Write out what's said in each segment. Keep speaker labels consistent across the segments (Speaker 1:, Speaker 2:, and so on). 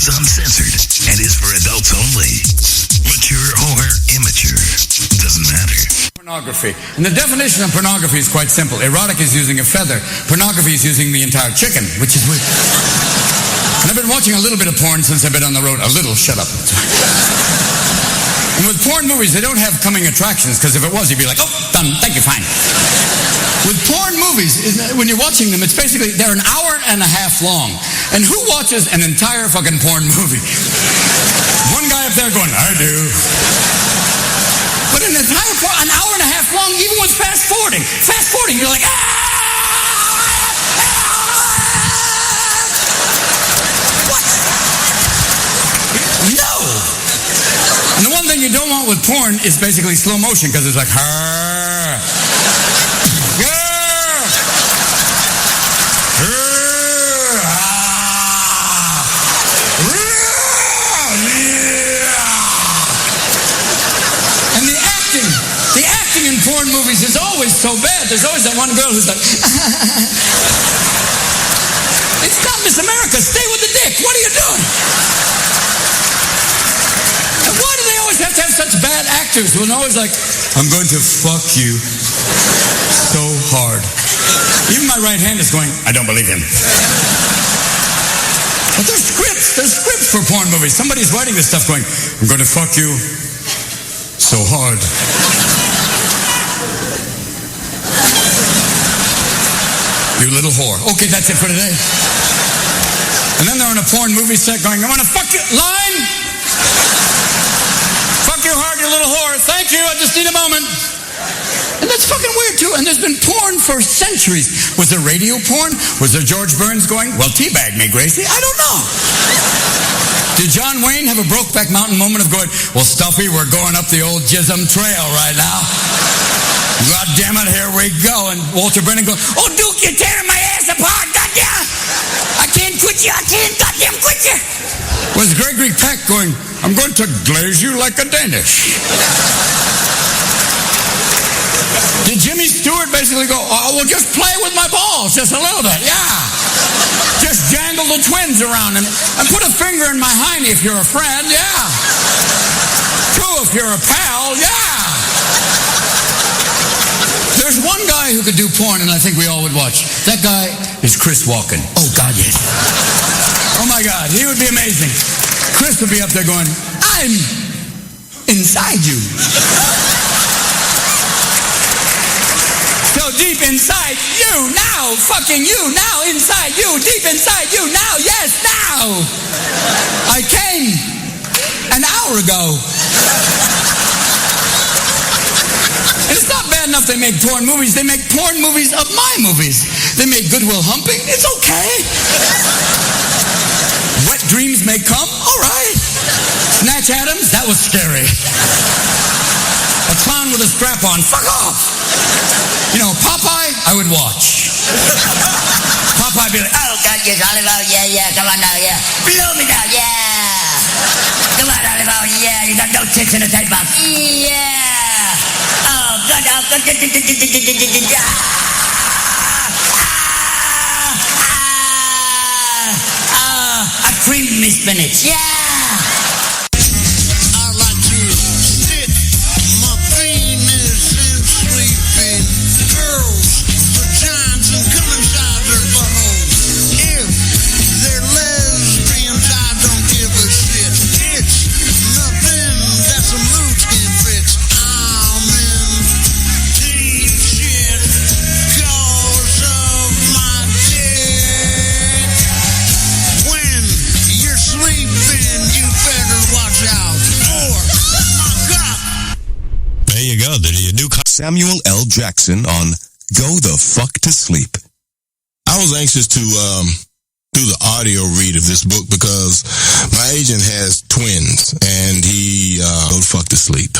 Speaker 1: is uncensored and is for adults only. Mature or immature, doesn't matter.
Speaker 2: Pornography. And the definition of pornography is quite simple. Erotic is using a feather. Pornography is using the entire chicken, which is weird. And I've been watching a little bit of porn since I've been on the road. A little, shut up. And with porn movies, they don't have coming attractions, because if it was, you'd be like, oh, done, thank you, fine. With porn movies, when you're watching them, it's basically, they're an hour and a half long. And who watches an entire fucking porn movie? One guy up there going, I do. But an entire porn, an hour and a half long, even with fast forwarding. Fast forwarding, you're like, what? No! And the one thing you don't want with porn is basically slow motion, because it's like, porn movies is always so bad. There's always that one girl who's like, it's not Miss America. Stay with the dick. What are you doing? And why do they always have to have such bad actors who are always like, I'm going to fuck you so hard. Even my right hand is going, I don't believe him. But there's scripts for porn movies. Somebody's writing this stuff going, I'm going to fuck you so hard. You little whore. Okay, that's it for today. And then they're on a porn movie set going, I want to fuck you. Line! Fuck you hard, you little whore. Thank you, I just need a moment. And that's fucking weird, too. And there's been porn for centuries. Was there radio porn? Was there George Burns going, well, teabag me, Gracie? I don't know. Did John Wayne have a Brokeback Mountain moment of going, well, Stuffy, we're going up the old Jism Trail right now. God damn it, here we go. And Walter Brennan goes, oh, Duke, you're tearing my ass apart, goddamn. I can't quit you. I can't goddamn quit you. Was Gregory Peck going, I'm going to glaze you like a Danish. Did Jimmy Stewart basically go, oh, well, just play with my balls just a little bit, yeah. Just jangle the twins around and put a finger in my hiney if you're a friend, yeah. Two if you're a pal, yeah. There's one guy who could do porn, and I think we all would watch. That guy is Chris Walken. Oh, God, yes. Oh, my God, he would be amazing. Chris would be up there going, I'm inside you. So deep inside you now, fucking you now, inside you, deep inside you now, yes, now. I came an hour ago. And it's not bad enough they make porn movies. They make porn movies of my movies. They make Good Will Humping. It's okay. Wet Dreams May Come. All right. Snatch Adams. That was scary. A clown with a strap on. Fuck off. You know, Popeye, I would watch. Popeye be like, oh, God, yes, Olive Oil. Yeah, yeah. Come on now, yeah. Blow me down. Yeah. Come on, Olive Oil. Yeah. You got no tits in the tight box. Yeah. I creamed me spinach. Yeah.
Speaker 3: I like to sit my penis and sleeping girls' vaginas and come inside their buttholes. If they're lesbians, I don't give a shit. It's nothing that some loot can fix. I'm in deep shit cause of my dick. When you're sleeping, you better watch out for my God.
Speaker 4: There you go. There you new
Speaker 5: Samuel L. Jackson on Go the Fuck to Sleep.
Speaker 4: I was anxious to do the audio read of this book because my agent has twins and he go the fuck to sleep.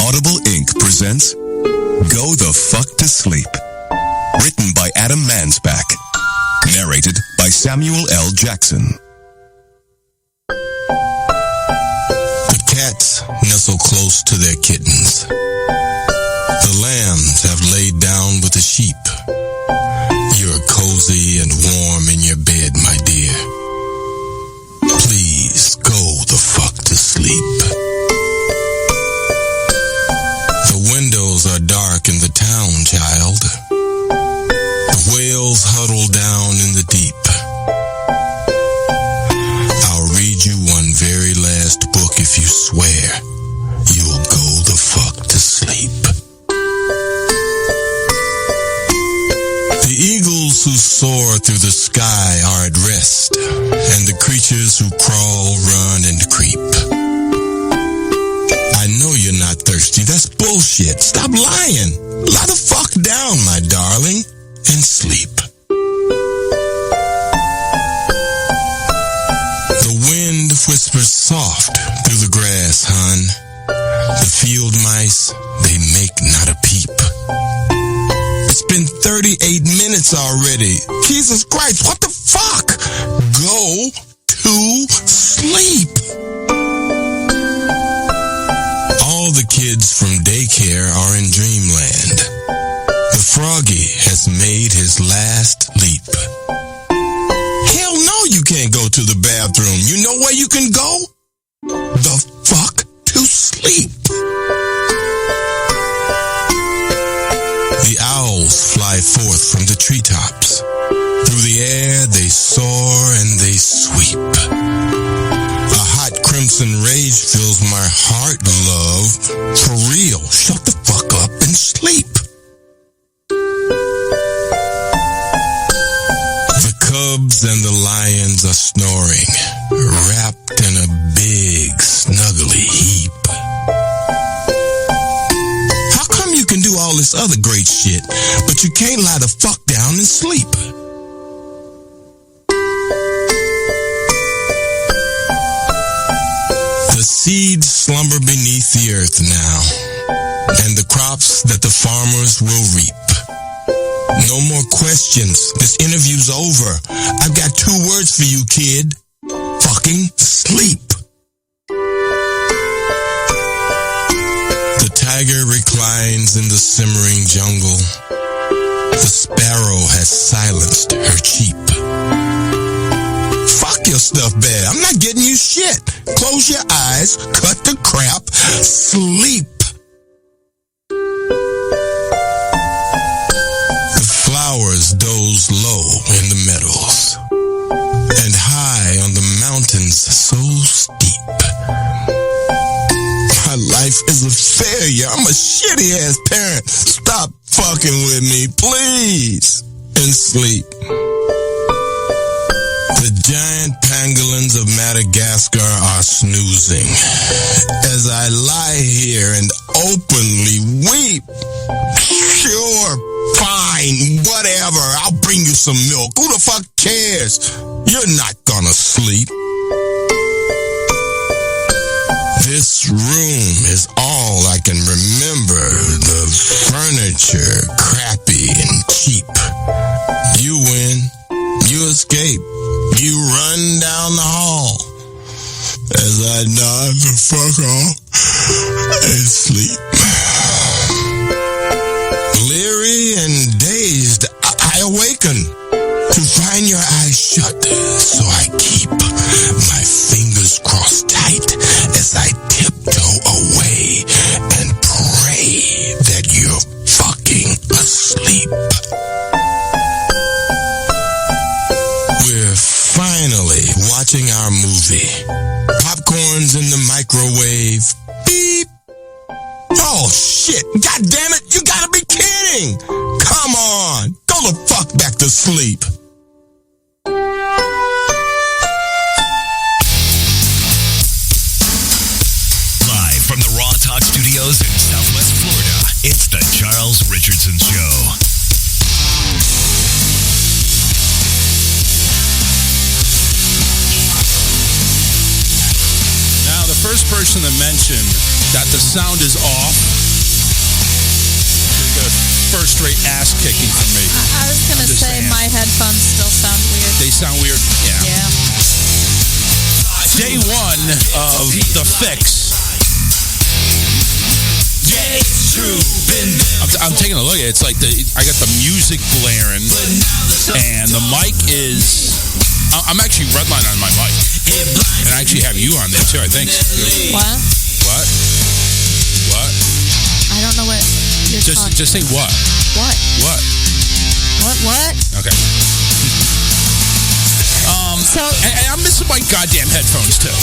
Speaker 5: Audible Inc. presents Go the Fuck to Sleep. Written by Adam Mansbach. Narrated by Samuel L. Jackson.
Speaker 4: The cats nestle close to their kittens. The lambs have laid down with the sheep. You're cozy and warm in your bed, my dear. sleep. The windows are dark in the town, child. The whales huddle down in the deep. I'll read you one very last book if you swear you'll go the fuck to sleep. The eagles who soar through the sky are at rest, and the creatures who crawl, run, and creep. I know you're not thirsty. That's bullshit. Stop lying. Lie the fuck down, my darling, and sleep. The wind whispers soft through the grass, hon. The field mice, they make not a peep. It's been 38 minutes already. Jesus Christ, what the fuck? Go to sleep. All the kids from daycare are in dreamland. The froggy has made his last leap. Hell no, you can't go to the bathroom. You know where you can go? The fuck to sleep. The owls fly forth from the treetops. Through the air they soar and they sweep. A hot crimson rage fills my heart, love. For real, shut the fuck up and sleep. The cubs and the lions are snoring, wrapped in a big, snuggly heap. How come you can do all this other great shit, but you can't lie the fuck down and sleep? The seeds slumber beneath the earth now, and the crops that the farmers will reap. No more questions. This interview's over. I've got 2 words for you, kid. Fucking sleep. The tiger reclines in the simmering jungle. The sparrow has silenced her cheep. Fuck your stuff, bad. I'm not getting you shit. Close your eyes, cut the crap, sleep. The flowers doze low in the meadows, and high on the mountains so steep. My life is a failure. I'm a shitty ass parent. Stop fucking with me, please, and sleep. The giant pangolins of Madagascar are snoozing as I lie here and openly weep. Sure, fine, whatever. I'll bring you some milk. Who the fuck cares? You're not gonna sleep. This room is all I can remember. The furniture, crappy and cheap. You win. You escape. You run down the hall as I nod the fuck off and sleep. Leery and dazed, I awaken to find your eyes shut, so I keep my fingers crossed tight as I tiptoe away and pray that you're fucking asleep. We're finally watching our movie. Popcorn's in the microwave. Beep. Oh shit, god damn it, you gotta be kidding! Come on, go the fuck back to sleep.
Speaker 1: Live from the Raw Talk Studios in Southwest Florida, it's the Charles Richardson Show.
Speaker 6: Now, the first person that mentioned that the sound is off, they got a first-rate ass kicking from me.
Speaker 7: I was going to say
Speaker 6: saying.
Speaker 7: my headphones still sound weird.
Speaker 6: They sound weird?
Speaker 7: Yeah.
Speaker 6: Day 1 of The Fix.
Speaker 1: Yeah, it's true.
Speaker 6: I'm taking a look at it. It's like I got the music blaring, and the mic is I'm actually redline on my mic. And I actually have you on there, too, I think.
Speaker 7: What?
Speaker 6: What? What?
Speaker 7: I don't know what you're talking.
Speaker 6: Just say what?
Speaker 7: What?
Speaker 6: What?
Speaker 7: What?
Speaker 6: Okay.
Speaker 7: So
Speaker 6: And I'm missing my goddamn headphones, too.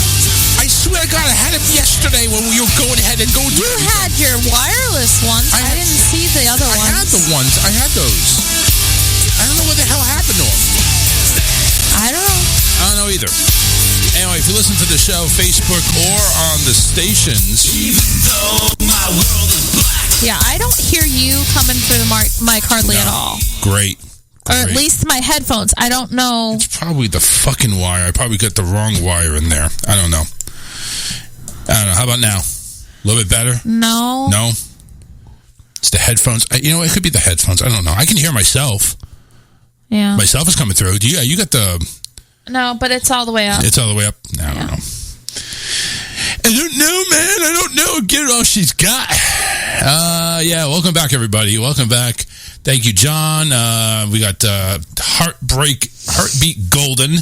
Speaker 6: I swear to God, I had them yesterday when you were going ahead and going
Speaker 7: you had your wireless ones. I didn't see the other ones.
Speaker 6: I had those. I don't know what the hell happened to them.
Speaker 7: I don't know.
Speaker 6: I don't know either. Anyway, if you listen to the show, Facebook or on the stations.
Speaker 7: Yeah, I don't hear you coming through the mic hardly at all.
Speaker 6: Great.
Speaker 7: Or at least my headphones. I don't know.
Speaker 6: It's probably the fucking wire. I probably got the wrong wire in there. I don't know. How about now? A little bit better?
Speaker 7: No.
Speaker 6: No? It's the headphones. It could be the headphones. I don't know. I can hear myself.
Speaker 7: Yeah.
Speaker 6: Myself is coming through. You got the...
Speaker 7: No, but it's all the way up.
Speaker 6: It's all the way up? I don't know. I don't know, man. I don't know. Get all she's got. Welcome back, everybody. Welcome back. Thank you, John. We got Heartbeat Golden.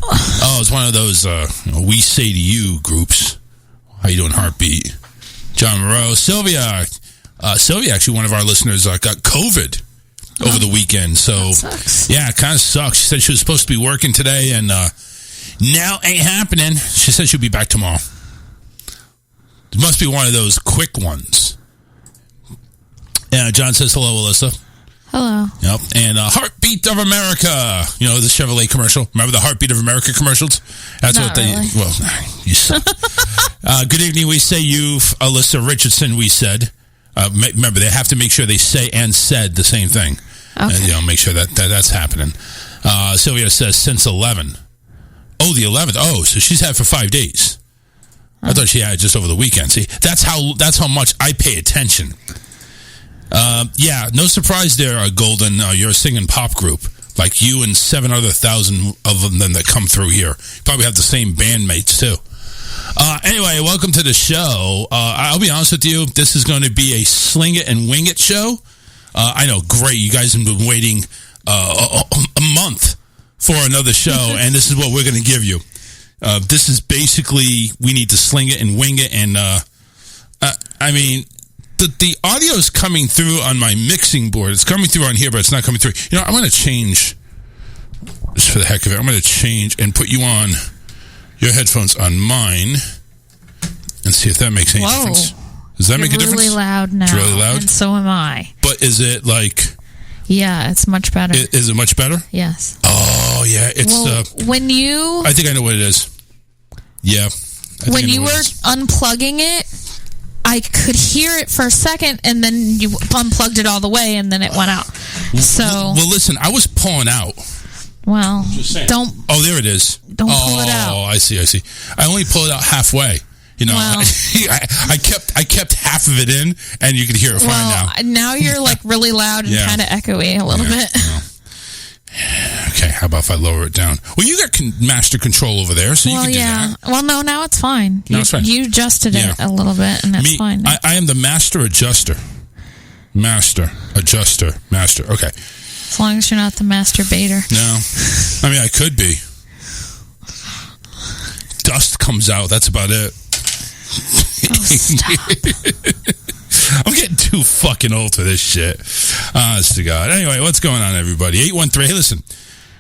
Speaker 6: Oh, it's one of those We Say to You groups. How you doing, Heartbeat? John Moreau. Sylvia. Sylvia, actually, one of our listeners, got COVID over the weekend. So, yeah, it kind of sucks. She said she was supposed to be working today, and now ain't happening. She said she'll be back tomorrow. It must be one of those quick ones. John says hello, Alyssa.
Speaker 7: Hello.
Speaker 6: Yep. And Heartbeat of America. You know, the Chevrolet commercial. Remember the Heartbeat of America commercials? That's
Speaker 7: Not
Speaker 6: what they...
Speaker 7: really.
Speaker 6: Well, you suck. Good evening, we say you, Alyssa Richardson, we said. Remember, they have to make sure they say and said the same thing.
Speaker 7: Okay.
Speaker 6: Make sure that's happening. Sylvia says since 11. Oh, the 11th. Oh, so she's had for 5 days. I thought she had it just over the weekend. See, that's how much I pay attention. No surprise there, Golden. You're a singing pop group like you and 7,000 of them that come through here. You probably have the same bandmates too. Anyway, welcome to the show. I'll be honest with you, this is going to be a sling it and wing it show. I know, great. You guys have been waiting a month for another show, and this is what we're going to give you. This is basically, we need to sling it and wing it, and the audio is coming through on my mixing board. It's coming through on here, but it's not coming through. I'm going to change, just for the heck of it, I'm going to change and put you on your headphones on mine and see if that makes any difference. Does that make a difference?
Speaker 7: It's really loud now.
Speaker 6: It's really loud?
Speaker 7: And so am I.
Speaker 6: But is it like...
Speaker 7: Yeah, it's much better.
Speaker 6: Is it much better?
Speaker 7: Yes.
Speaker 6: Oh, yeah. It's
Speaker 7: when you...
Speaker 6: I think I know what it is. Yeah.
Speaker 7: When you were unplugging it, I could hear it for a second, and then you unplugged it all the way, and then it went out. So...
Speaker 6: Well, listen, I was pulling out.
Speaker 7: Well, don't...
Speaker 6: Oh, there it is.
Speaker 7: Don't pull it out.
Speaker 6: Oh, I see. I only pull it out halfway.
Speaker 7: Well,
Speaker 6: I kept half of it in, and you can hear it fine now.
Speaker 7: Now you're like really loud and kind of echoey a little bit.
Speaker 6: Well. Okay, how about if I lower it down? Well, you got master control over there, so you can do that.
Speaker 7: Well, no, now it's fine.
Speaker 6: It's fine.
Speaker 7: You adjusted it a little bit, and that's fine.
Speaker 6: I am the master adjuster. Master. Okay.
Speaker 7: As long as you're not the masturbator.
Speaker 6: No. I mean, I could be. Dust comes out. That's about it.
Speaker 7: Oh, stop.
Speaker 6: I'm getting too fucking old for this shit. Honest to God. Anyway, what's going on, everybody? 813. Hey, listen.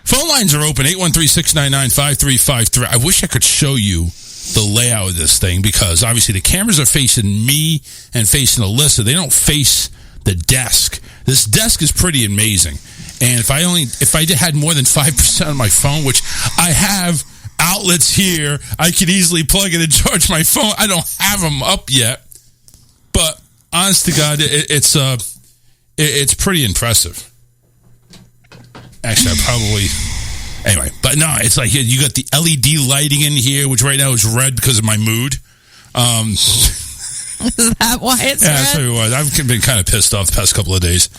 Speaker 6: Phone lines are open. 813-699-5353. I wish I could show you the layout of this thing because obviously the cameras are facing me and facing Alyssa. They don't face the desk. This desk is pretty amazing. And if I had more than 5% on my phone, which I have outlets here, I could easily plug in and charge my phone. I don't have them up yet, but honest to God, it's pretty impressive. Actually, anyway, but no, it's like you got the LED lighting in here, which right now is red because of my mood.
Speaker 7: Is that why it's red?
Speaker 6: That's what it was. I've been kind of pissed off the past couple of days.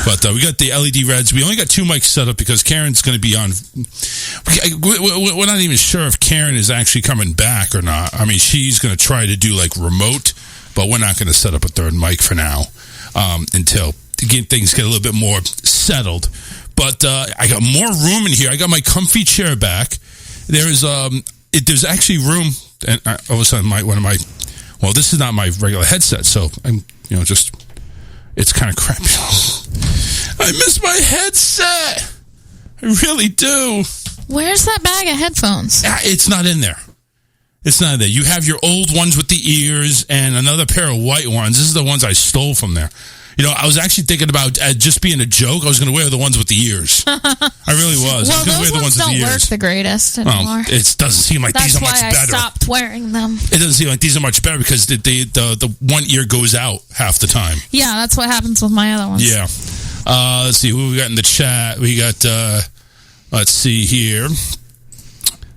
Speaker 6: But we got the LED reds. We only got 2 mics set up because Karen's going to be on. We're not even sure if Karen is actually coming back or not. I mean, she's going to try to do like remote, but we're not going to set up a third mic for now until things get a little bit more settled. But I got more room in here. I got my comfy chair back. There's actually room, and all of a sudden this is not my regular headset, so I'm it's kind of crappy. I miss my headset. I really do.
Speaker 7: Where's that bag of headphones?
Speaker 6: It's not in there. It's not there. You have your old ones with the ears and another pair of white ones. This is the ones I stole from there. I was actually thinking about just being a joke. I was going to wear the ones with the ears. I really was.
Speaker 7: Well, those ones don't work the greatest anymore.
Speaker 6: Well, it doesn't seem like these are much better.
Speaker 7: That's why I stopped wearing them.
Speaker 6: It doesn't seem like these are much better because the one ear goes out half the time.
Speaker 7: Yeah, that's what happens with my other ones.
Speaker 6: Yeah. Let's see who we got in the chat. We got, let's see here.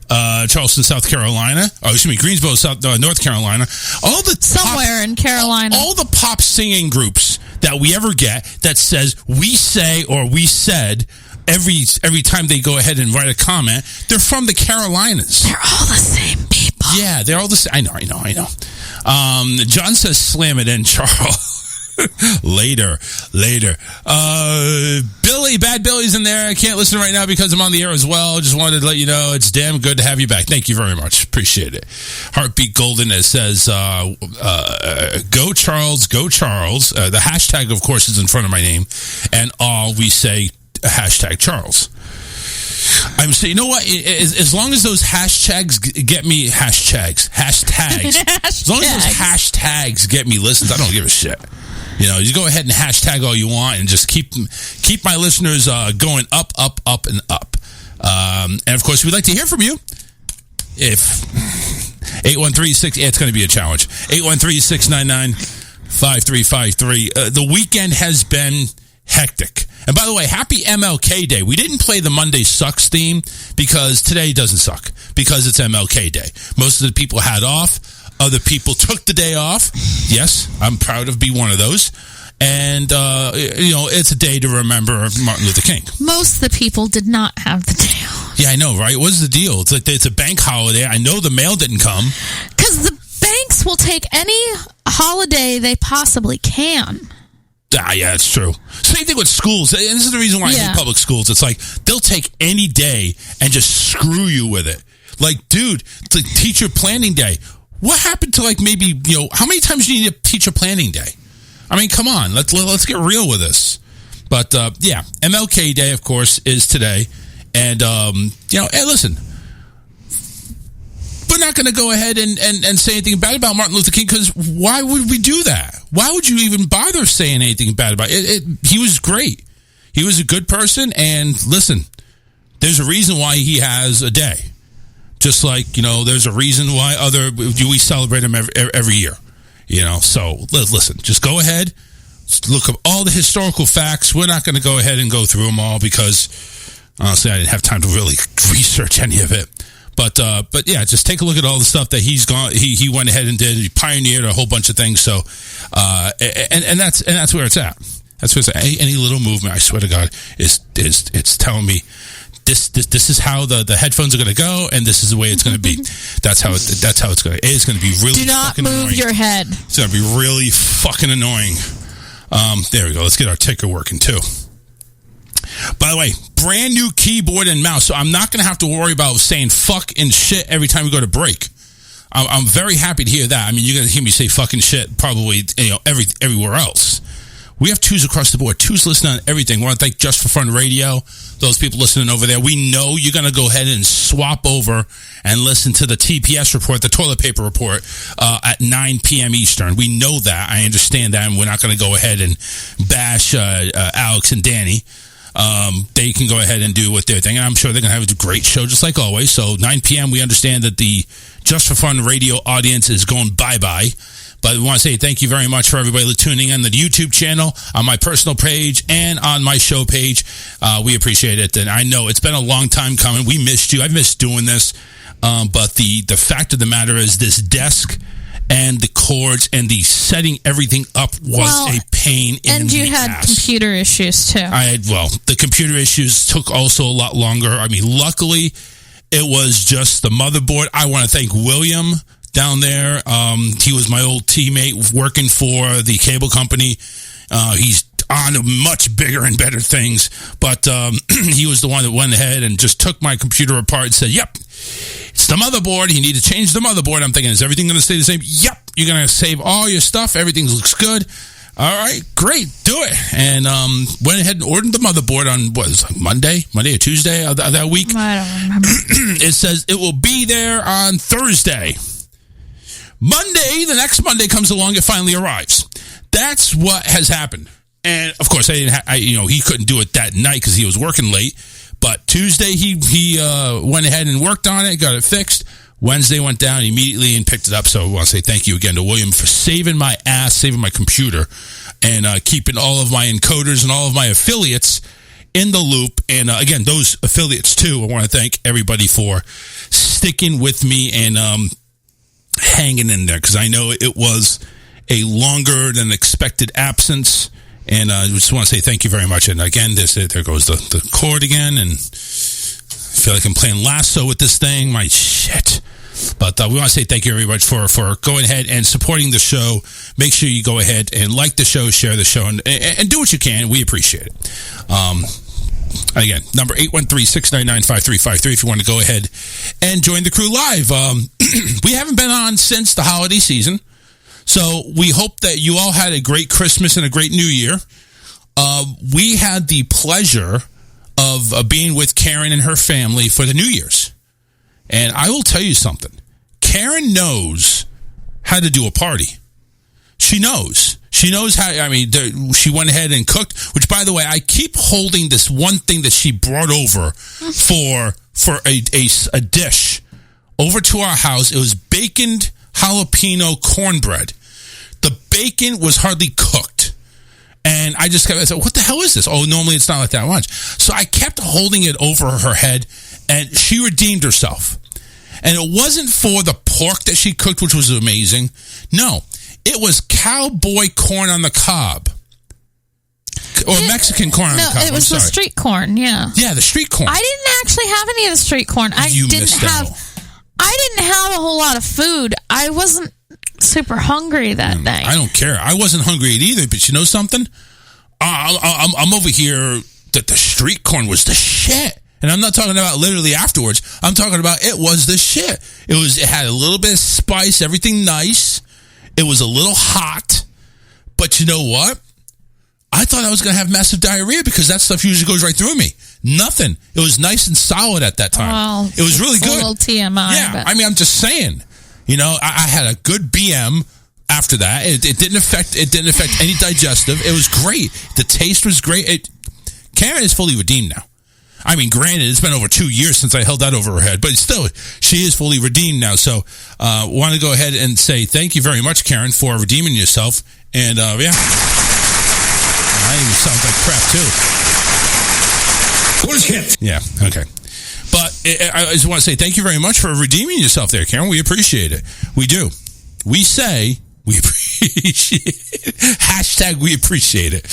Speaker 6: Charleston, South Carolina. Greensboro, North Carolina.
Speaker 7: Somewhere in Carolina.
Speaker 6: All the pop singing groups that we ever get that says we say or we said every time they go ahead and write a comment, they're from the Carolinas.
Speaker 7: They're all the same people.
Speaker 6: Yeah, they're all the same. I know. John says slam it in, Charles. Later. Bad Billy's in there. I can't listen right now because I'm on the air as well. Just wanted to let you know it's damn good to have you back. Thank you very much. Appreciate it. Heartbeat Golden, it says, go Charles, go Charles. The hashtag, of course, is in front of my name. And all we say, hashtag Charles. I'm saying, you know what? As long as those hashtags get me hashtags. As long as those hashtags get me listens, I don't give a shit. You go ahead and hashtag all you want and just keep my listeners going up, and up. And of course, we'd like to hear from you. If 813-6, it's going to be a challenge. 813-699-5353. The weekend has been hectic. And by the way, happy MLK Day. We didn't play the Monday Sucks theme because today doesn't suck because it's MLK Day. Most of the people had off. Other people took the day off. Yes, I'm proud to be one of those. And, it's a day to remember Martin Luther King.
Speaker 7: Most of the people did not have the day off.
Speaker 6: Yeah, I know, right? What's the deal? It's like it's a bank holiday. I know the mail didn't come.
Speaker 7: Because the banks will take any holiday they possibly can.
Speaker 6: Yeah, it's true. Same thing with schools. And this is the reason why I hate public schools. It's like they'll take any day and just screw you with it. Like, dude, it's like teacher planning day. What happened to maybe, how many times do you need a teacher planning day? I mean, come on, let's get real with this. But, MLK Day, of course, is today. And, hey, listen, we're not going to go ahead and say anything bad about Martin Luther King because why would we do that? Why would you even bother saying anything bad about it? He was great. He was a good person. And listen, there's a reason why he has a day. Just like, there's a reason why we celebrate him every year, So listen, just go ahead, look up all the historical facts. We're not going to go ahead and go through them all because honestly, I didn't have time to really research any of it. But yeah, just take a look at all the stuff that he went ahead and did. He pioneered a whole bunch of things. So, and that's where it's at. That's where it's at. Any little movement, I swear to God, it's telling me. This is how the headphones are going to go, and this is the way it's going to be. That's how it's going to. It's going to be really.
Speaker 7: Do not
Speaker 6: fucking
Speaker 7: move
Speaker 6: annoying.
Speaker 7: your head.
Speaker 6: It's going to be really fucking annoying. There we go. Let's get our ticker working too. By the way, brand new keyboard and mouse, so I'm not going to have to worry about saying fuck and shit every time we go to break. I'm very happy to hear that. I mean, you're going to hear me say fucking shit probably everywhere else. We have twos across the board. Twos listening on everything. We want to thank Just for Fun Radio, those people listening over there. We know you're going to go ahead and swap over and listen to the TPS report, the toilet paper report, at 9 p.m. Eastern. We know that. I understand that, and we're not going to go ahead and bash Alex and Danny. They can go ahead and do what they're thinking. I'm sure they're going to have a great show, just like always. So 9 p.m., we understand that the Just for Fun Radio audience is going bye-bye. But we want to say thank you very much for everybody tuning in the YouTube channel, on my personal page, and on my show page. We appreciate it. And I know it's been a long time coming. We missed you. I missed doing this. But the fact of the matter is this desk and the cords and the setting everything up was a pain in the ass.
Speaker 7: And you had computer issues, too.
Speaker 6: The computer issues took also a lot longer. I mean, luckily, it was just the motherboard. I want to thank William down there. He was my old teammate working for the cable company. He's on to much bigger and better things. But he was the one that went ahead and just took my computer apart and said, yep, it's the motherboard. You need to change the motherboard. I'm thinking, is everything going to stay the same? Yep. You're going to save all your stuff. Everything looks good. All right, great. Do it. And went ahead and ordered the motherboard on, what, it was like Monday or Tuesday of that week?
Speaker 7: I don't remember.
Speaker 6: It says it will be there on Thursday. Monday, the next Monday comes along, it finally arrives. That's what has happened. And of course, he couldn't do it that night because he was working late. But Tuesday, he went ahead and worked on it, got it fixed. Wednesday went down immediately and picked it up. So I want to say thank you again to William for saving my ass, saving my computer, and keeping all of my encoders and all of my affiliates in the loop. And again, those affiliates too, I want to thank everybody for sticking with me and hanging in there, because I know it was a longer than expected absence. And I just want to say thank you very much. And again, there goes the cord again, and I feel like I'm playing lasso with this thing. My shit. But we want to say thank you very much for going ahead and supporting the show. Make sure you go ahead and like the show, share the show, and do what you can. We appreciate it. Again, number 813-699-5353 if you want to go ahead and join the crew live. We haven't been on since the holiday season, so we hope that you all had a great Christmas and a great New Year. We had the pleasure of being with Karen and her family for the New Year's. And I will tell you something. Karen knows how to do a party. She knows. She knows how, she went ahead and cooked, which, by the way, I keep holding this one thing that she brought over for a dish over to our house. It was baconed jalapeno cornbread. The bacon was hardly cooked. And I said, what the hell is this? Oh, normally it's not like that much. So I kept holding it over her head, and she redeemed herself. And it wasn't for the pork that she cooked, which was amazing. No, it was cowboy corn on the cob. Or Mexican corn on the cob.
Speaker 7: No, it was the street corn, yeah.
Speaker 6: Yeah, the street corn.
Speaker 7: I didn't actually have any of the street corn. I didn't have a whole lot of food. I wasn't super hungry that day.
Speaker 6: I don't care. I wasn't hungry either, but you know something? I'm over here that the street corn was the shit. And I'm not talking about literally afterwards. I'm talking about it was the shit. It had a little bit of spice, everything nice. It was a little hot. But you know what? I thought I was going to have massive diarrhea because that stuff usually goes right through me. Nothing. It was nice and solid at that time.
Speaker 7: Well,
Speaker 6: it was really good.
Speaker 7: A little TMI.
Speaker 6: Yeah,
Speaker 7: but
Speaker 6: I'm just saying. I had a good BM after that. It didn't affect any digestive. It was great. The taste was great. Karen is fully redeemed now. Granted, it's been over 2 years since I held that over her head, but still, she is fully redeemed now. So, want to go ahead and say thank you very much, Karen, for redeeming yourself. And, yeah. I even sounds like crap, too.
Speaker 2: Bullshit.
Speaker 6: Yeah, okay. But I just want to say thank you very much for redeeming yourself there, Karen. We appreciate it. We do. We say we appreciate it. Hashtag we appreciate it.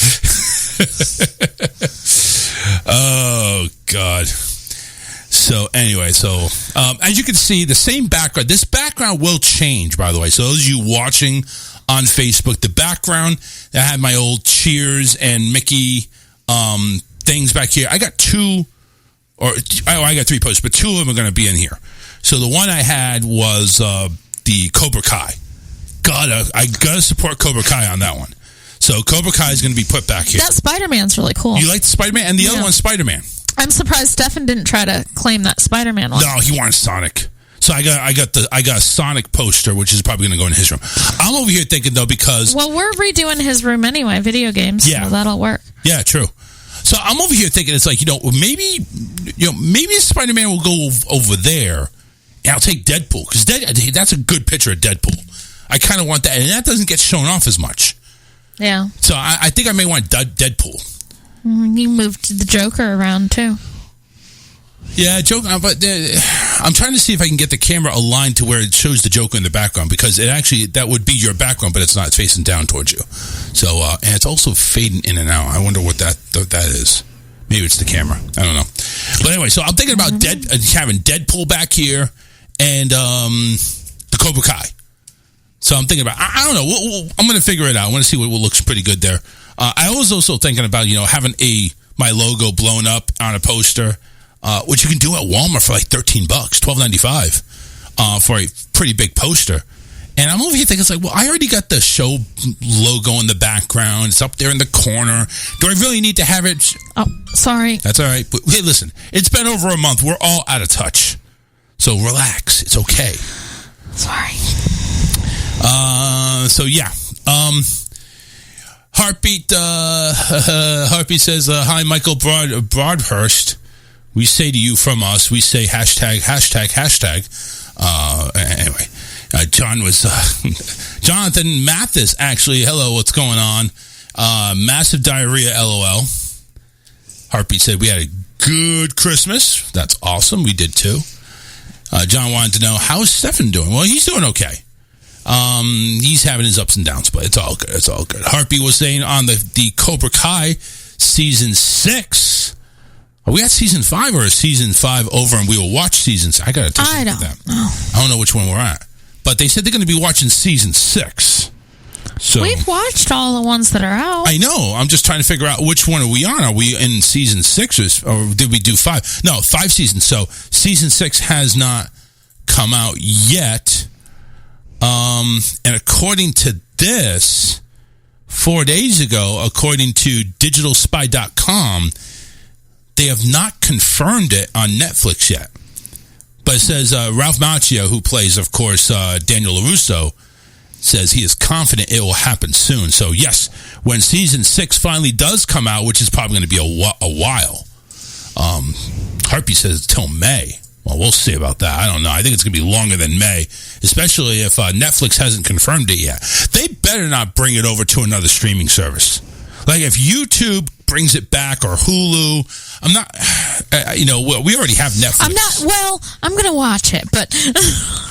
Speaker 6: Oh, God. So, anyway, as you can see, the same background. This background will change, by the way. So, those of you watching on Facebook, the background, I had my old Cheers and Mickey things back here. I got I got 3 posts, but 2 of them are going to be in here. So, the one I had was the Cobra Kai. I gotta support Cobra Kai on that one. So Cobra Kai is going to be put back here.
Speaker 7: That Spider-Man's really cool.
Speaker 6: You like the Spider-Man? And the other one's Spider-Man.
Speaker 7: I'm surprised Stefan didn't try to claim that Spider-Man one.
Speaker 6: No, he wanted Sonic. So I got a Sonic poster, which is probably going to go in his room. I'm over here thinking, though, because...
Speaker 7: Well, we're redoing his room anyway, video games. Yeah. So that'll work.
Speaker 6: Yeah, true. So I'm over here thinking, it's like, maybe Spider-Man will go over there, and I'll take Deadpool, because that's a good picture of Deadpool. I kind of want that, and that doesn't get shown off as much.
Speaker 7: Yeah.
Speaker 6: So I think I may want Deadpool.
Speaker 7: You moved the Joker around, too.
Speaker 6: Yeah, Joker, but I'm trying to see if I can get the camera aligned to where it shows the Joker in the background, because that would be your background, but it's not. It's facing down towards you. So, and it's also fading in and out. I wonder what that is. Maybe it's the camera. I don't know. But anyway, so I'm thinking about having Deadpool back here and the Cobra Kai. So I'm thinking about, I don't know. I'm going to figure it out. I want to see what looks pretty good there. I was also thinking about, having my logo blown up on a poster, which you can do at Walmart for like $13, $12.95 for a pretty big poster. And I'm over here thinking, it's like, well, I already got the show logo in the background. It's up there in the corner. Do I really need to have it?
Speaker 7: Oh, sorry.
Speaker 6: That's all right. But hey, listen, it's been over a month. We're all out of touch. So relax. It's okay.
Speaker 7: Sorry.
Speaker 6: So yeah. Heartbeat says, hi, Michael Broadhurst. We say to you from us, we say hashtag. Anyway, Jonathan Mathis, actually, hello, what's going on? Massive diarrhea, LOL. Heartbeat said, we had a good Christmas. That's awesome. We did too. John wanted to know, how's Stefan doing? Well, he's doing okay. He's having his ups and downs, but it's all good. It's all good. Heartbeat was saying on the Cobra Kai season 6. Are we at season 5 or is season 5 over and we will watch season 6? I gotta take a look at that. I don't know which one we're at, but they said they're going to be watching season 6. So
Speaker 7: we've watched all the ones that are out.
Speaker 6: I know. I'm just trying to figure out which one are we on. Are we in season 6 or did we do 5? No, 5 seasons. So season 6 has not come out yet. And according to this, 4 days ago, according to digitalspy.com, they have not confirmed it on Netflix yet. But it says Ralph Macchio, who plays, of course, Daniel LaRusso, says he is confident it will happen soon. So, yes, when season 6 finally does come out, which is probably going to be a while, Harpy says till May. Well, we'll see about that. I don't know. I think it's going to be longer than May, especially if Netflix hasn't confirmed it yet. They better not bring it over to another streaming service. Like if YouTube brings it back or Hulu, I'm not, we already have Netflix.
Speaker 7: I'm going to watch it, but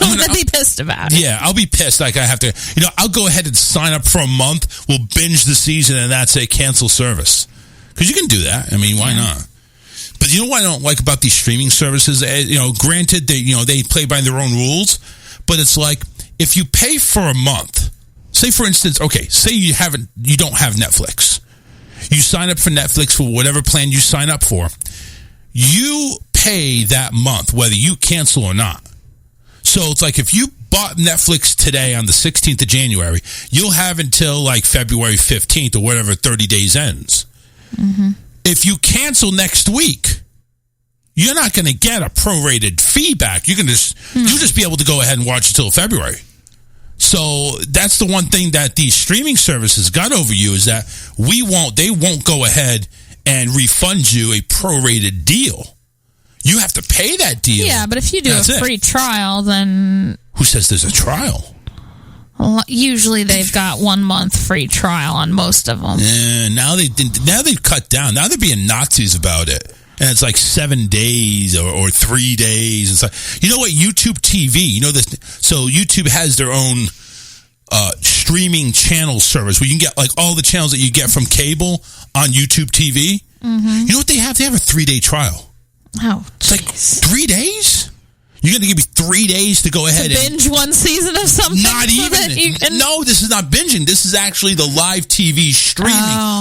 Speaker 7: I'm going to be pissed about it.
Speaker 6: Yeah, I'll be pissed. Like I have to, I'll go ahead and sign up for a month. We'll binge the season and that's it, cancel service. Because you can do that. I mean, why not? But you know what I don't like about these streaming services? Granted, they play by their own rules, but it's like if you pay for a month, say for instance, say you don't have Netflix. You sign up for Netflix for whatever plan you sign up for. You pay that month, whether you cancel or not. So it's like if you bought Netflix today on the 16th of January, you'll have until like February 15th or whatever 30 days ends. Mm-hmm. If you cancel next week, you're not going to get a prorated fee back. You'll just be able to go ahead and watch it till February. So that's the one thing that these streaming services got over you is that they won't go ahead and refund you a prorated deal. You have to pay that deal.
Speaker 7: Yeah, but if you do a free trial, then
Speaker 6: who says there's a trial?
Speaker 7: Usually they've got 1 month free trial on most of them.
Speaker 6: Yeah, now they've cut down. Now they're being Nazis about it. And it's like 7 days or 3 days. It's like, you know what? YouTube TV, so YouTube has their own streaming channel service where you can get like all the channels that you get from cable on YouTube TV. Mm-hmm. You know what they have? They have a 3-day trial.
Speaker 7: Oh,
Speaker 6: it's like 3 days? You're going to give me 3 days to go ahead and
Speaker 7: binge one season of something?
Speaker 6: Not even. No, this is not binging. This is actually the live TV streaming,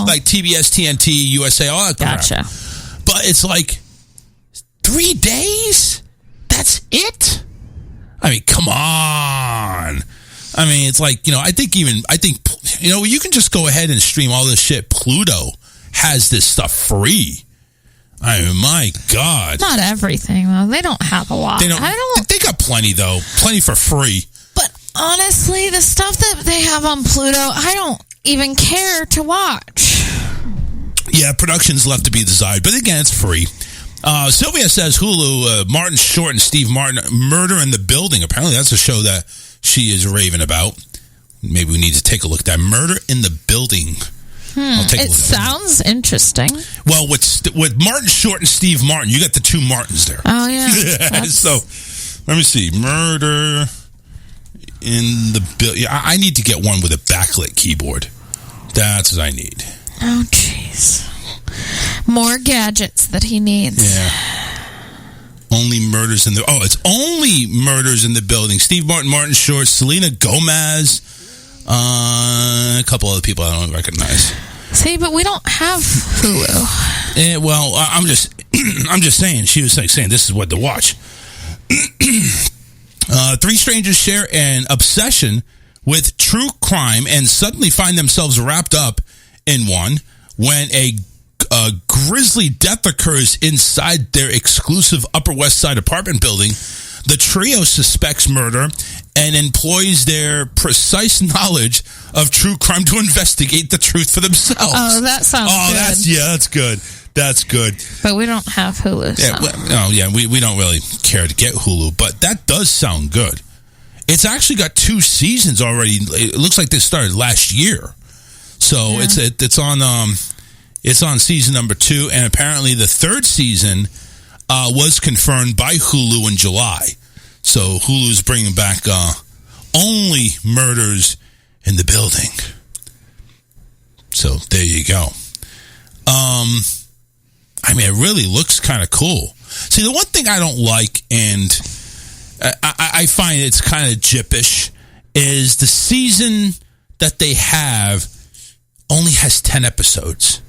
Speaker 6: like TBS, TNT, USA, all that crap.
Speaker 7: Gotcha.
Speaker 6: But it's like 3 days? That's it? I mean, come on. I mean, it's like, I think you can just go ahead and stream all this shit. Pluto has this stuff free. I mean, my God.
Speaker 7: Not everything, though. They don't have a lot.
Speaker 6: They got plenty, though. Plenty for free.
Speaker 7: But honestly, the stuff that they have on Pluto, I don't even care to watch.
Speaker 6: Yeah, production's left to be desired. But again, it's free. Sylvia says Hulu, Martin Short and Steve Martin, Murder in the Building. Apparently that's a show that she is raving about. Maybe we need to take a look at that. Murder in the Building. I'll take a look at that.
Speaker 7: Sounds interesting.
Speaker 6: Well, with Martin Short and Steve Martin, you got the two Martins there.
Speaker 7: Oh, yeah.
Speaker 6: So, let me see. Murder in the Building. I need to get one with a backlit keyboard. That's what I need.
Speaker 7: Oh, jeez. More gadgets that he needs.
Speaker 6: Yeah. It's only Murders in the Building. Steve Martin, Martin Short, Selena Gomez, a couple other people I don't recognize.
Speaker 7: See, but we don't have Hulu.
Speaker 6: Well, I'm just saying. She was saying this is what to watch. Three strangers share an obsession with true crime and suddenly find themselves wrapped up in one when a grisly death occurs inside their exclusive Upper West Side apartment building. The trio suspects murder and employs their precise knowledge of true crime to investigate the truth for themselves.
Speaker 7: Oh, that sounds good.
Speaker 6: That's good. That's good.
Speaker 7: But we don't have Hulu. So.
Speaker 6: We don't really care to get Hulu, but that does sound good. It's actually got 2 seasons already. It looks like they started last year. So it's on season number 2, and apparently the 3rd season was confirmed by Hulu in July. So Hulu's bringing back Only Murders in the Building. So there you go. It really looks kind of cool. See, the one thing I don't like, and I find it's kind of jippish, is the season that they have only has 10 episodes.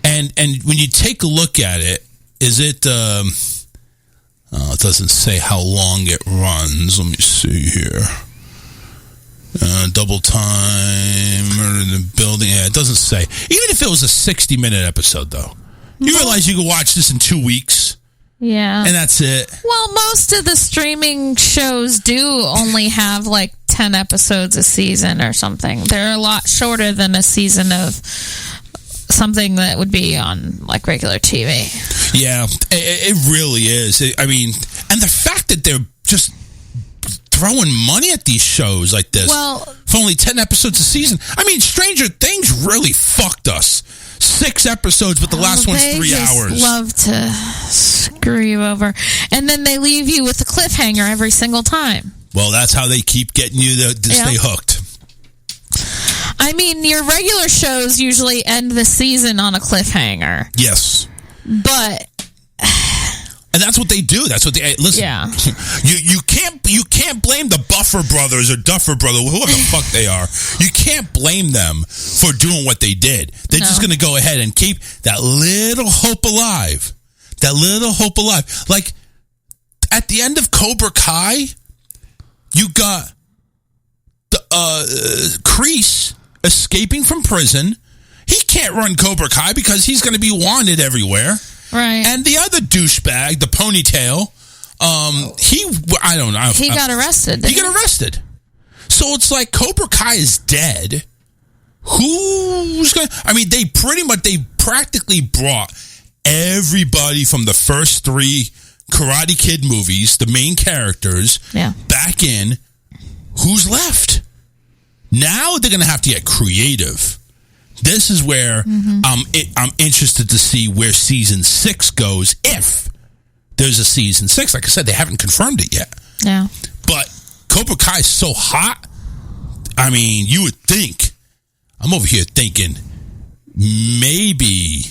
Speaker 6: And when you take a look at it, is it... it doesn't say how long it runs. Let me see here. Double time, murder in the building. Yeah, it doesn't say. Even if it was a 60-minute episode, though. You realize you can watch this in 2 weeks.
Speaker 7: Yeah.
Speaker 6: And that's it.
Speaker 7: Well, most of the streaming shows do only have like 10 episodes a season or something. They're a lot shorter than a season of something that would be on like regular TV.
Speaker 6: Yeah, it really is. And the fact that they're just throwing money at these shows like this for only 10 episodes a season. Stranger Things really fucked us. 6 episodes, but the last one's 3 hours.
Speaker 7: They love to screw you over. And then they leave you with a cliffhanger every single time.
Speaker 6: Well, that's how they keep getting you to stay hooked.
Speaker 7: Your regular shows usually end the season on a cliffhanger.
Speaker 6: Yes.
Speaker 7: But...
Speaker 6: And that's what they do. That's what they... Listen, you can't blame the Buffer brothers or Duffer brother, whoever the fuck they are. You can't blame them for doing what they did. They're just going to go ahead and keep that little hope alive. That little hope alive. Like, at the end of Cobra Kai, you got the Kreese escaping from prison. He can't run Cobra Kai because he's going to be wanted everywhere.
Speaker 7: Right.
Speaker 6: And the other douchebag, the ponytail, I don't know.
Speaker 7: He got arrested.
Speaker 6: He got arrested. So it's like Cobra Kai is dead. Who's going to... they practically brought everybody from the first 3 Karate Kid movies, the main characters, back in. Who's left? Now they're going to have to get creative. This is where I'm interested to see where season 6 goes, if there's a season 6. Like I said, they haven't confirmed it yet.
Speaker 7: Yeah.
Speaker 6: But Cobra Kai is so hot. You would think, I'm over here thinking, maybe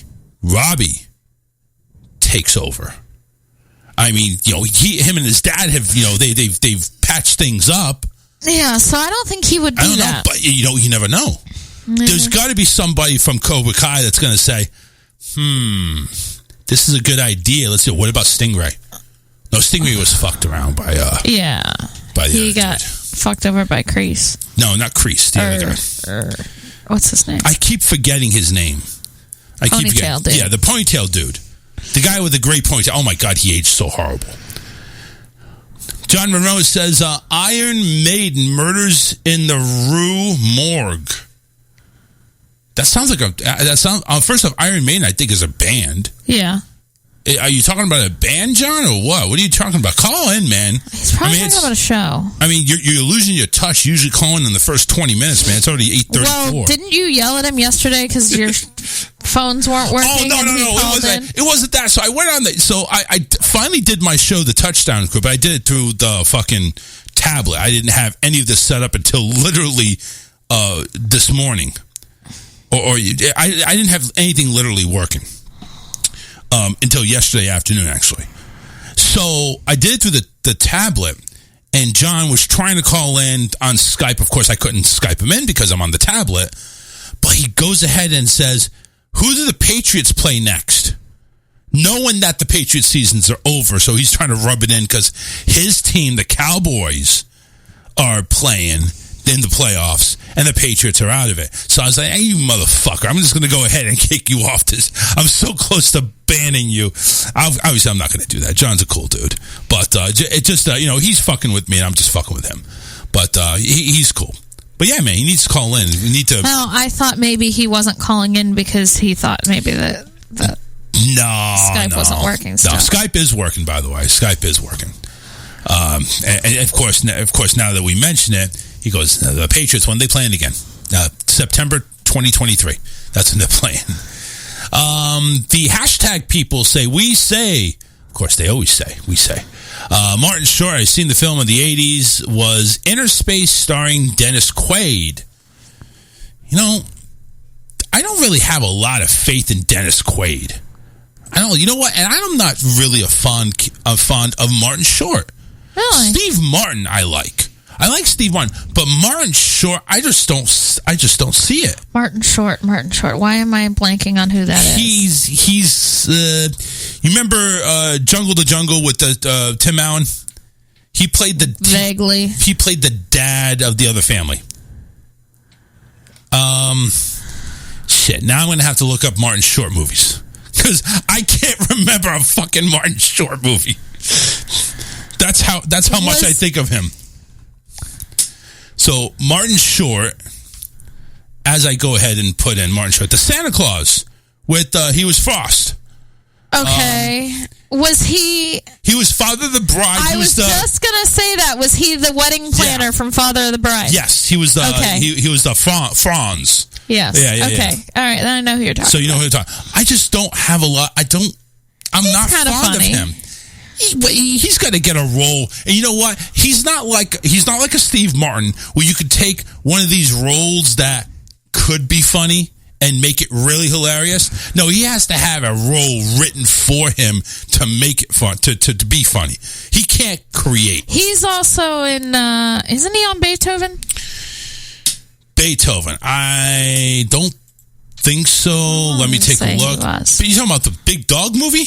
Speaker 6: Robbie takes over. Him and his dad have, they've patched things up.
Speaker 7: Yeah, so I don't think he would do that.
Speaker 6: But you never know. There's got to be somebody from Cobra Kai that's going to say, this is a good idea. Let's do it. What about Stingray? No, Stingray was fucked around by
Speaker 7: he got fucked over by Kreese.
Speaker 6: No, not Kreese. The other guy.
Speaker 7: What's his name?
Speaker 6: I keep forgetting his name.
Speaker 7: Ponytail dude.
Speaker 6: Yeah, the ponytail dude. The guy with the great ponytail. Oh my God, he aged so horrible. John Monroe says, Iron Maiden murders in the Rue Morgue. That sounds like first off, Iron Maiden, I think, is a band.
Speaker 7: Yeah.
Speaker 6: Are you talking about a band, John, or what? What are you talking about? Call in, man.
Speaker 7: He's probably talking about a show.
Speaker 6: You're losing your touch usually calling in the first 20 minutes, man. It's already 8:34.
Speaker 7: Well, didn't you yell at him yesterday because your phones weren't working?
Speaker 6: Oh, no. It wasn't that. So I went on I finally did my show, The Touchdown Crew, but I did it through the fucking tablet. I didn't have any of this set up until literally this morning. I didn't have anything literally working until yesterday afternoon, actually. So I did it through the tablet, and John was trying to call in on Skype. Of course, I couldn't Skype him in because I'm on the tablet. But he goes ahead and says, who do the Patriots play next? Knowing that the Patriots seasons are over, so he's trying to rub it in because his team, the Cowboys, are playing in the playoffs, and the Patriots are out of it. So I was like, hey, you motherfucker, I'm just going to go ahead and kick you off this. I'm so close to banning you. Obviously, I'm not going to do that. John's a cool dude. But it just, he's fucking with me, and I'm just fucking with him. But he's cool. But yeah, man, he needs to call in. We need to...
Speaker 7: Well, I thought maybe he wasn't calling in because he thought maybe that Skype wasn't working.
Speaker 6: No, Skype is working, by the way. Skype is working. And of course, now that we mention it, he goes, the Patriots, when they playing again? September 2023. That's when they're playing. The hashtag people say, we say, of course, they always say, we say. Martin Short, I've seen the film of the 80s, was Inner Space starring Dennis Quaid. I don't really have a lot of faith in Dennis Quaid. You know what? And I'm not really a fond of Martin Short.
Speaker 7: Really?
Speaker 6: Steve Martin, I like Steve Martin, but Martin Short, I just don't see it.
Speaker 7: Martin Short. Why am I blanking on who that is?
Speaker 6: He's you remember Jungle to Jungle with the Tim Allen? He played
Speaker 7: vaguely.
Speaker 6: He played the dad of the other family. Shit. Now I'm gonna have to look up Martin Short movies because I can't remember a fucking Martin Short movie. That's how much I think of him. So Martin Short, as I go ahead and put in Martin Short, the Santa Claus with he was Frost.
Speaker 7: Okay, was he?
Speaker 6: He was Father of the Bride.
Speaker 7: I was just gonna say that. Was he the wedding planner from Father of the Bride?
Speaker 6: Yes, he was.
Speaker 7: Okay.
Speaker 6: He was the Franz.
Speaker 7: Yes.
Speaker 6: Yeah.
Speaker 7: Okay. All right. Then I know who you're talking.
Speaker 6: So you know who you're talking. I just don't have a lot. I'm not fond of him. He's got to get a role, and you know what? He's not like a Steve Martin where you could take one of these roles that could be funny and make it really hilarious. No, he has to have a role written for him to make it fun, to be funny. He can't create.
Speaker 7: He's also in. Isn't he on Beethoven?
Speaker 6: Beethoven. I don't think so. Let me take a look. But you talking about the Big Dog movie?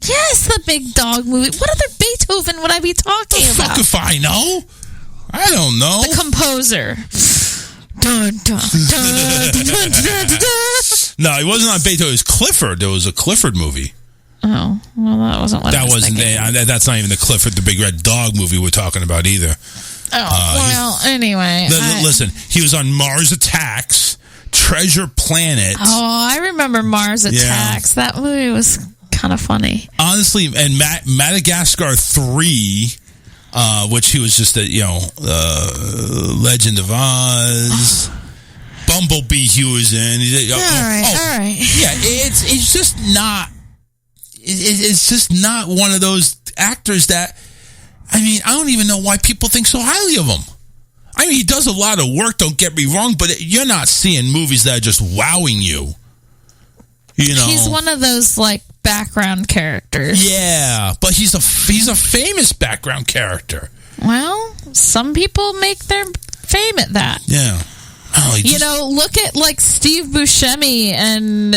Speaker 7: Yes, the Big Dog movie. What other Beethoven would I be talking about?
Speaker 6: Fuck if I know. I don't know.
Speaker 7: The composer. Dun, dun, dun, dun, dun, dun, dun.
Speaker 6: No, he wasn't on Beethoven. It was Clifford. There was a Clifford movie.
Speaker 7: Oh, well, that wasn't what I was thinking.
Speaker 6: That's not even the Clifford the Big Red Dog movie we're talking about either.
Speaker 7: Anyway.
Speaker 6: Listen, he was on Mars Attacks, Treasure Planet.
Speaker 7: Oh, I remember Mars Attacks. Yeah. That movie was kind of funny.
Speaker 6: Honestly, and Madagascar 3, which he was just Legend of Oz. Bumblebee he was in.
Speaker 7: All right.
Speaker 6: Yeah, it's just not. It's just not one of those actors that. I mean, I don't even know why people think so highly of him. I mean, he does a lot of work. Don't get me wrong, but you're not seeing movies that are just wowing you.
Speaker 7: He's one of those background characters.
Speaker 6: Yeah, but he's a famous background character.
Speaker 7: Well, some people make their fame at that.
Speaker 6: Yeah. Oh,
Speaker 7: look at Steve Buscemi and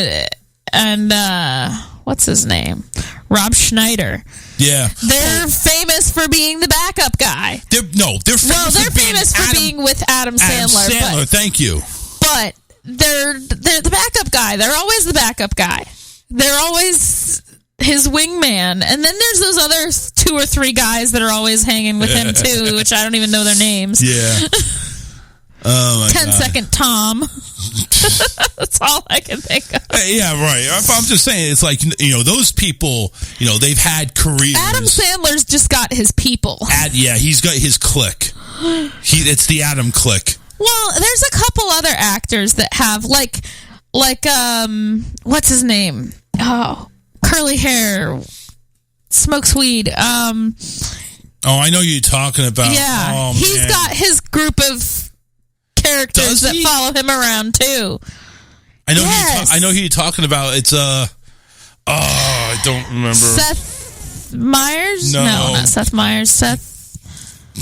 Speaker 7: what's his name? Rob Schneider.
Speaker 6: Yeah.
Speaker 7: They're famous for being the backup guy.
Speaker 6: They're famous
Speaker 7: for being with Adam Sandler.
Speaker 6: Thank you.
Speaker 7: But they're the backup guy. They're always the backup guy. They're always his wingman. And then there's those other 2 or 3 guys that are always hanging with him too, which I don't even know their names.
Speaker 6: Yeah. Oh my
Speaker 7: 10-second Tom. That's all I can think of.
Speaker 6: Yeah, right. I'm just saying, it's those people, they've had careers.
Speaker 7: Adam Sandler's just got his people.
Speaker 6: He's got his clique. It's the Adam clique.
Speaker 7: Well, there's a couple other actors that have what's his name? Oh, curly hair, smokes weed. Oh,
Speaker 6: I know who you're talking about.
Speaker 7: Yeah, he's got his group of characters that follow him around too.
Speaker 6: I know who you're talking about. It's I don't remember.
Speaker 7: Seth Meyers?
Speaker 6: No,
Speaker 7: not Seth Meyers.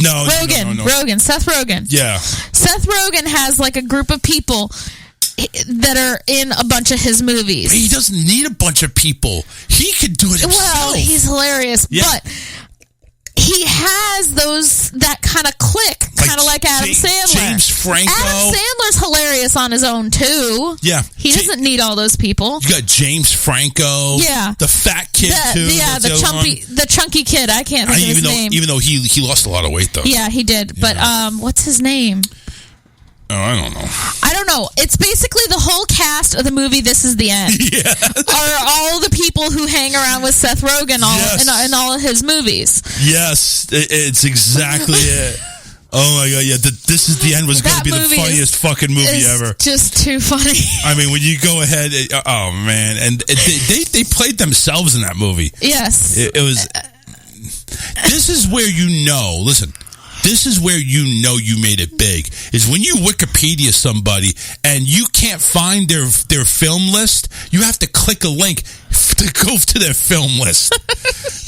Speaker 6: No.
Speaker 7: Rogen.
Speaker 6: No.
Speaker 7: Rogen. Seth Rogen.
Speaker 6: Yeah.
Speaker 7: Seth Rogen has a group of people that are in a bunch of his movies.
Speaker 6: He doesn't need a bunch of people. He could do it himself.
Speaker 7: Well, he's hilarious, but he has that kind of click, kind of like Adam Sandler.
Speaker 6: James Franco.
Speaker 7: Adam Sandler's hilarious on his own too.
Speaker 6: Yeah,
Speaker 7: he doesn't need all those people.
Speaker 6: You got James Franco.
Speaker 7: Yeah,
Speaker 6: the fat kid too.
Speaker 7: Yeah, the chunky kid. I can't think of his name.
Speaker 6: Even though he lost a lot of weight though.
Speaker 7: Yeah, he did. But what's his name?
Speaker 6: Oh, I don't know. It's
Speaker 7: basically the whole cast of the movie This Is the End.
Speaker 6: Yeah.
Speaker 7: Are all the people who hang around with Seth Rogen in all of his movies.
Speaker 6: Yes, it's exactly it. Oh my God, yeah, This Is the End was going to be the funniest fucking movie ever.
Speaker 7: Just too funny.
Speaker 6: I mean, when you go ahead, oh man, and they played themselves in that movie.
Speaker 7: Yes.
Speaker 6: It was, this is where listen, this is where you made it big, is when you Wikipedia somebody and you can't find their film list, you have to click a link to go to their film list.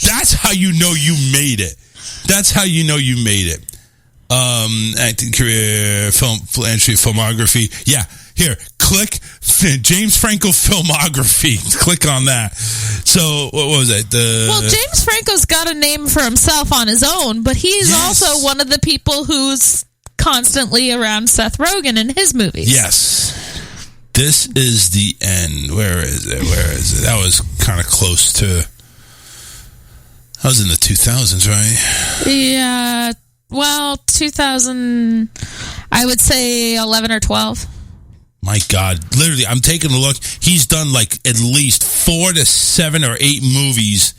Speaker 6: That's how you know you made it. That's how you know you made it. Acting career, film entry, filmography. Yeah, here, click James Franco filmography. Click on that. So, what was it?
Speaker 7: Well, James Franco's got a name for himself on his own, but he's also one of the people who's constantly around Seth Rogen in his movies.
Speaker 6: Yes. This Is the End. Where is it? That was kind of close to... That was in the 2000s, right?
Speaker 7: Yeah. Well, 2000, I would say 11 or 12.
Speaker 6: My God. Literally, I'm taking a look. He's done like at least 4 to 7 or 8 movies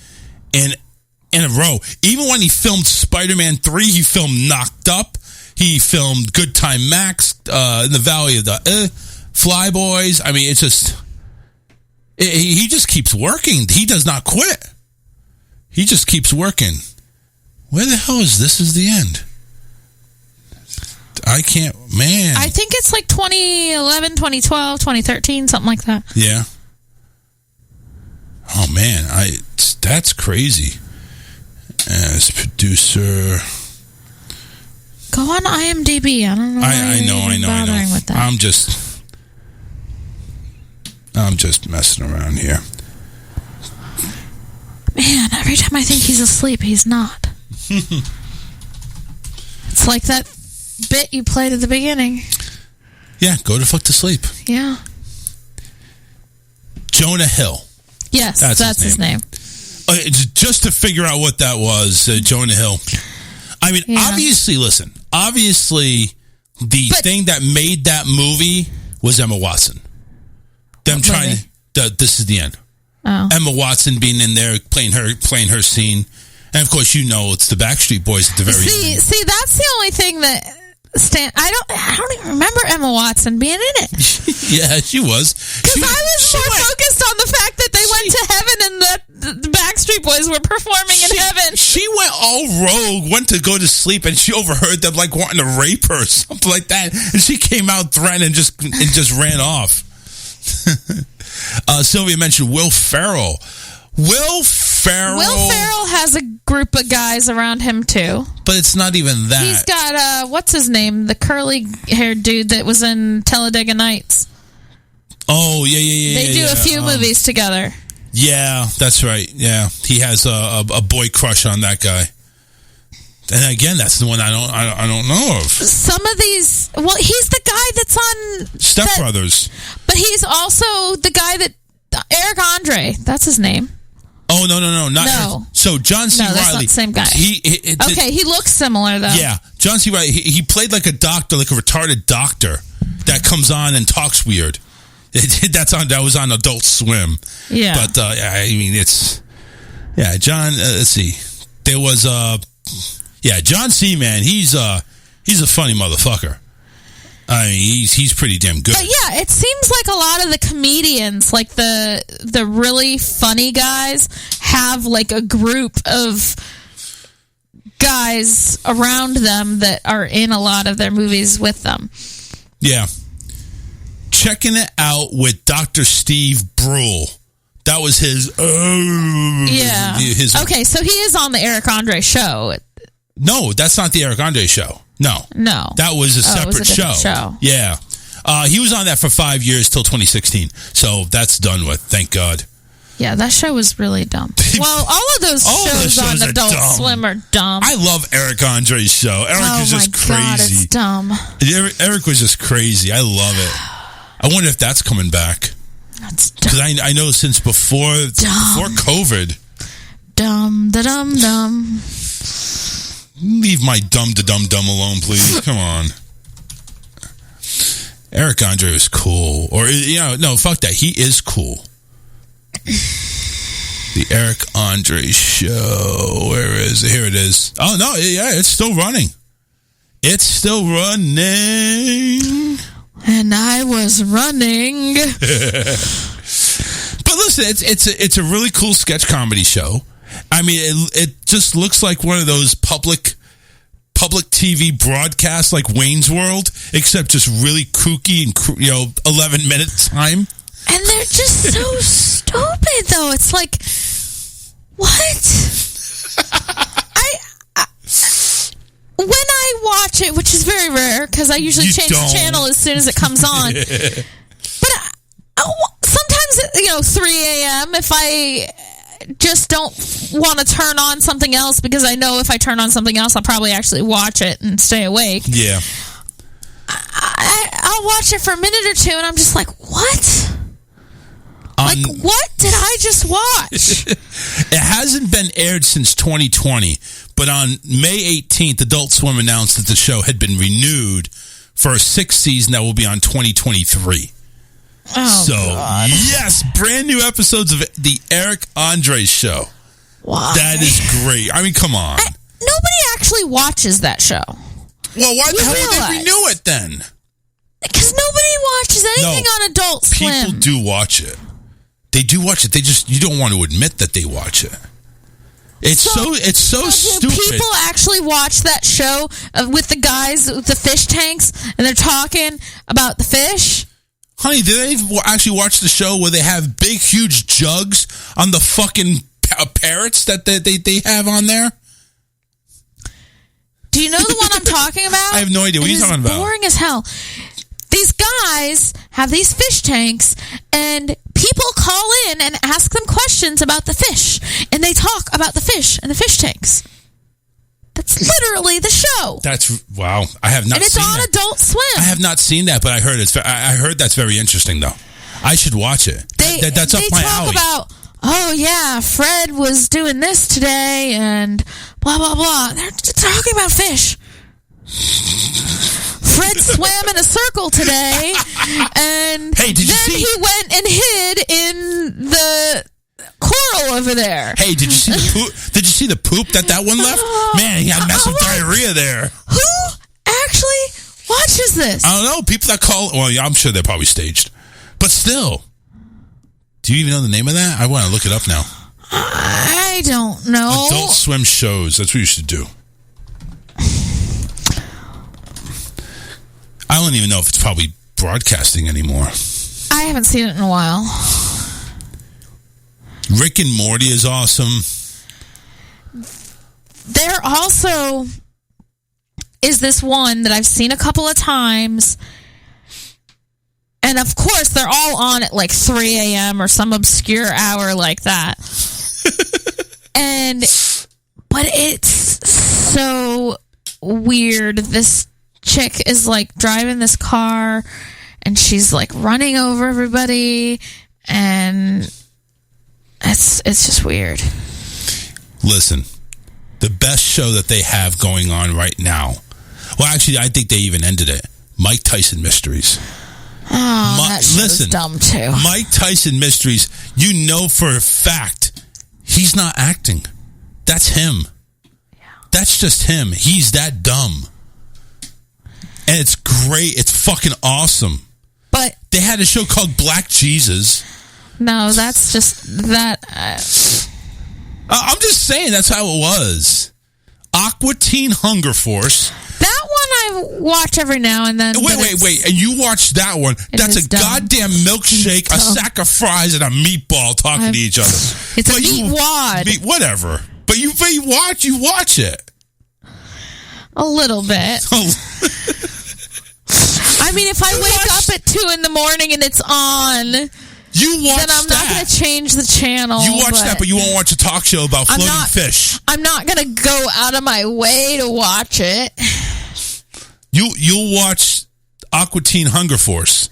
Speaker 6: in a row. Even when he filmed Spider-Man 3, he filmed Knocked Up. He filmed Good Time Max, in the Valley of the Flyboys. I mean, it's just... He just keeps working. He does not quit. He just keeps working. Where the hell is This Is the End? I can't, man.
Speaker 7: I think it's like 2011, 2012, 2013, something like that.
Speaker 6: Yeah. Oh, man. That's crazy. As producer.
Speaker 7: Go on IMDb. I don't know.
Speaker 6: I know.
Speaker 7: With that.
Speaker 6: I'm just messing around here.
Speaker 7: Man, every time I think he's asleep, he's not. It's like that bit you played at the beginning.
Speaker 6: Yeah, go to fuck to sleep.
Speaker 7: Yeah.
Speaker 6: Jonah Hill.
Speaker 7: Yes, that's his name.
Speaker 6: Just to figure out what that was, Jonah Hill. I mean, obviously, the thing that made that movie was Emma Watson. Them trying to... This Is the End.
Speaker 7: Oh.
Speaker 6: Emma Watson being in there, playing her scene. And of course, it's the Backstreet Boys at the very end.
Speaker 7: See, that's the only thing that I don't even remember Emma Watson being in it.
Speaker 6: Yeah, she was.
Speaker 7: Because I was more focused on the fact that they went to heaven and the Backstreet Boys were performing in heaven.
Speaker 6: She went all rogue, went to go to sleep, and she overheard them like wanting to rape her or something like that. And she came out threatening and just ran off. Sylvia mentioned Will Ferrell. Will Ferrell has
Speaker 7: a group of guys around him too.
Speaker 6: But it's not even that.
Speaker 7: He's got what's his name? The curly haired dude that was in Talladega Nights.
Speaker 6: Oh, yeah.
Speaker 7: They do a few movies together.
Speaker 6: Yeah, that's right. Yeah. He has a boy crush on that guy. And again, that's the one I don't know of.
Speaker 7: Some of these, well, he's the guy that's on
Speaker 6: Step Brothers.
Speaker 7: But he's also the guy that Eric Andre, that's his name.
Speaker 6: Oh, no. So John C.
Speaker 7: Reilly. That's not the same guy. He looks similar, though.
Speaker 6: Yeah. John C. Reilly, he played like a doctor, like a retarded doctor that comes on and talks weird. That was on Adult Swim.
Speaker 7: Yeah.
Speaker 6: But, I mean, it's... Yeah, John... let's see. There was... John C. Man, he's a funny motherfucker. I mean, he's pretty damn good.
Speaker 7: But yeah, it seems like a lot of the comedians, like the really funny guys, have like a group of guys around them that are in a lot of their movies with them.
Speaker 6: Yeah. Checking it out with Dr. Steve Brule. That was his...
Speaker 7: Okay, so he is on the Eric Andre show.
Speaker 6: No, that's not the Eric Andre show. No.
Speaker 7: That
Speaker 6: was a separate show.
Speaker 7: show.
Speaker 6: Yeah. He was on that for 5 years till 2016. So that's done with. Thank God.
Speaker 7: Yeah, that show was really dumb. Well, all of those shows on Adult Swim are dumb.
Speaker 6: I love Eric Andre's show. Eric is just crazy.
Speaker 7: God, it's dumb.
Speaker 6: Eric was just crazy. I love it. I wonder if that's coming back.
Speaker 7: That's dumb.
Speaker 6: Because I know since before COVID.
Speaker 7: Dumb, da dum dum.
Speaker 6: Leave my dumb alone, please. Come on. Eric Andre was cool. Or, no, fuck that. He is cool. The Eric Andre Show. Where is it? Here it is. Oh, no. Yeah, it's still running. It's still running.
Speaker 7: And I was running.
Speaker 6: But listen, it's a really cool sketch comedy show. I mean, it just looks like one of those public TV broadcasts like Wayne's World, except just really kooky and 11-minute time.
Speaker 7: And they're just so stupid, though. It's like, what? When I watch it, which is very rare, because I usually change the channel as soon as it comes on. But sometimes, 3 a.m., if I just don't want to turn on something else, because I know if I turn on something else, I'll probably actually watch it and stay awake.
Speaker 6: Yeah.
Speaker 7: I'll watch it for a minute or two, and I'm just like, what? What did I just watch?
Speaker 6: It hasn't been aired since 2020, but on May 18th, Adult Swim announced that the show had been renewed for a 6th season that will be on 2023.
Speaker 7: Oh,
Speaker 6: so,
Speaker 7: God.
Speaker 6: Yes, brand new episodes of the Eric Andre Show.
Speaker 7: Why?
Speaker 6: That is great. I mean, come on.
Speaker 7: Nobody actually watches that show.
Speaker 6: Well, why the hell would they renew it then?
Speaker 7: Because nobody watches anything on Adult Swim.
Speaker 6: People do watch it. They do watch it. You don't want to admit that they watch it. It's so stupid.
Speaker 7: People actually watch that show with the guys with the fish tanks, and they're talking about the fish.
Speaker 6: Honey, do they actually watch the show where they have big, huge jugs on the fucking parrots that they have on there?
Speaker 7: Do you know the one I'm talking about?
Speaker 6: I have no idea. What are you talking about?
Speaker 7: Boring as hell. These guys have these fish tanks, and people call in and ask them questions about the fish, and they talk about the fish and the fish tanks. That's literally the show.
Speaker 6: Wow. I have not seen that.
Speaker 7: And it's on Adult Swim.
Speaker 6: I have not seen that, but I heard that's very interesting, though. I should watch it. That's up my alley.
Speaker 7: They talk about, oh yeah, Fred was doing this today, and blah, blah, blah. They're talking about fish. Fred swam in a circle today, and he went and hid in the coral over there.
Speaker 6: Hey, did you see the poop? Did you see the poop that one left? Man, he had massive diarrhea there.
Speaker 7: Who actually watches this?
Speaker 6: I don't know. People that call. Well, yeah, I'm sure they're probably staged, but still. Do you even know the name of that? I want to look it up now.
Speaker 7: I don't know.
Speaker 6: Adult Swim shows. That's what you should do. I don't even know if it's probably broadcasting anymore.
Speaker 7: I haven't seen it in a while.
Speaker 6: Rick and Morty is awesome.
Speaker 7: There also is this one that I've seen a couple of times. And of course, they're all on at like 3 a.m. or some obscure hour like that. But it's so weird. This chick is like driving this car, and she's like running over everybody, and it's just weird.
Speaker 6: Listen, the best show that they have going on right now. Well, actually, I think they even ended it. Mike Tyson Mysteries.
Speaker 7: Oh, that show's dumb too.
Speaker 6: Mike Tyson Mysteries. You know for a fact he's not acting. That's him. Yeah. That's just him. He's that dumb. And it's great. It's fucking awesome.
Speaker 7: But
Speaker 6: they had a show called Black Jesus.
Speaker 7: No, that's just that.
Speaker 6: I'm just saying that's how it was. Aqua Teen Hunger Force.
Speaker 7: That one I watch every now and then.
Speaker 6: Wait. And you watch that one. That's a goddamn milkshake, a sack of fries, and a meatball talking to each other.
Speaker 7: It's a meat wad.
Speaker 6: Whatever. But you watch it.
Speaker 7: A little bit. I I mean, if I wake up at 2 a.m. and it's on,
Speaker 6: you watch
Speaker 7: then I'm not going to change the channel.
Speaker 6: You watch that, but you won't watch a talk show about floating fish.
Speaker 7: I'm not going to go out of my way to watch it.
Speaker 6: You'll watch Aqua Teen Hunger Force,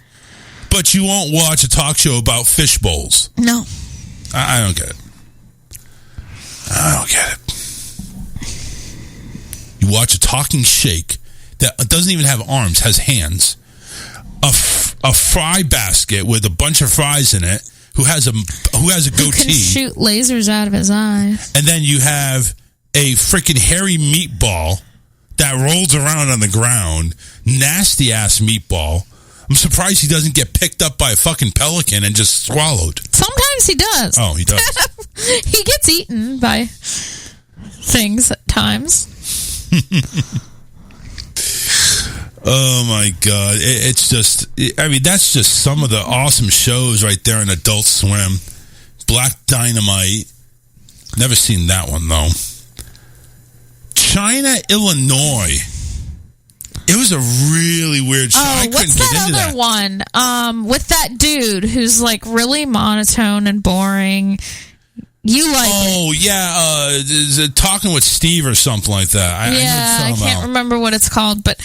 Speaker 6: but you won't watch a talk show about fish bowls.
Speaker 7: No.
Speaker 6: I don't get it. I don't get it. You watch a talking shake that doesn't even have arms, has hands. A fry basket with a bunch of fries in it, who has a goatee.
Speaker 7: Who can shoot lasers out of his eyes.
Speaker 6: And then you have a freaking hairy meatball that rolls around on the ground. Nasty ass meatball. I'm surprised he doesn't get picked up by a fucking pelican and just swallowed.
Speaker 7: Sometimes he does.
Speaker 6: Oh, he does.
Speaker 7: He gets eaten by things at times.
Speaker 6: Oh my God. It's just, I mean, that's just some of the awesome shows right there in Adult Swim. Black Dynamite. Never seen that one though. China, Illinois. It was a really weird show. I couldn't get into that.
Speaker 7: What's that other one? With that dude who's like really monotone and boring. You like it.
Speaker 6: Yeah. Talking with Steve or something like that.
Speaker 7: I can't remember what it's called, but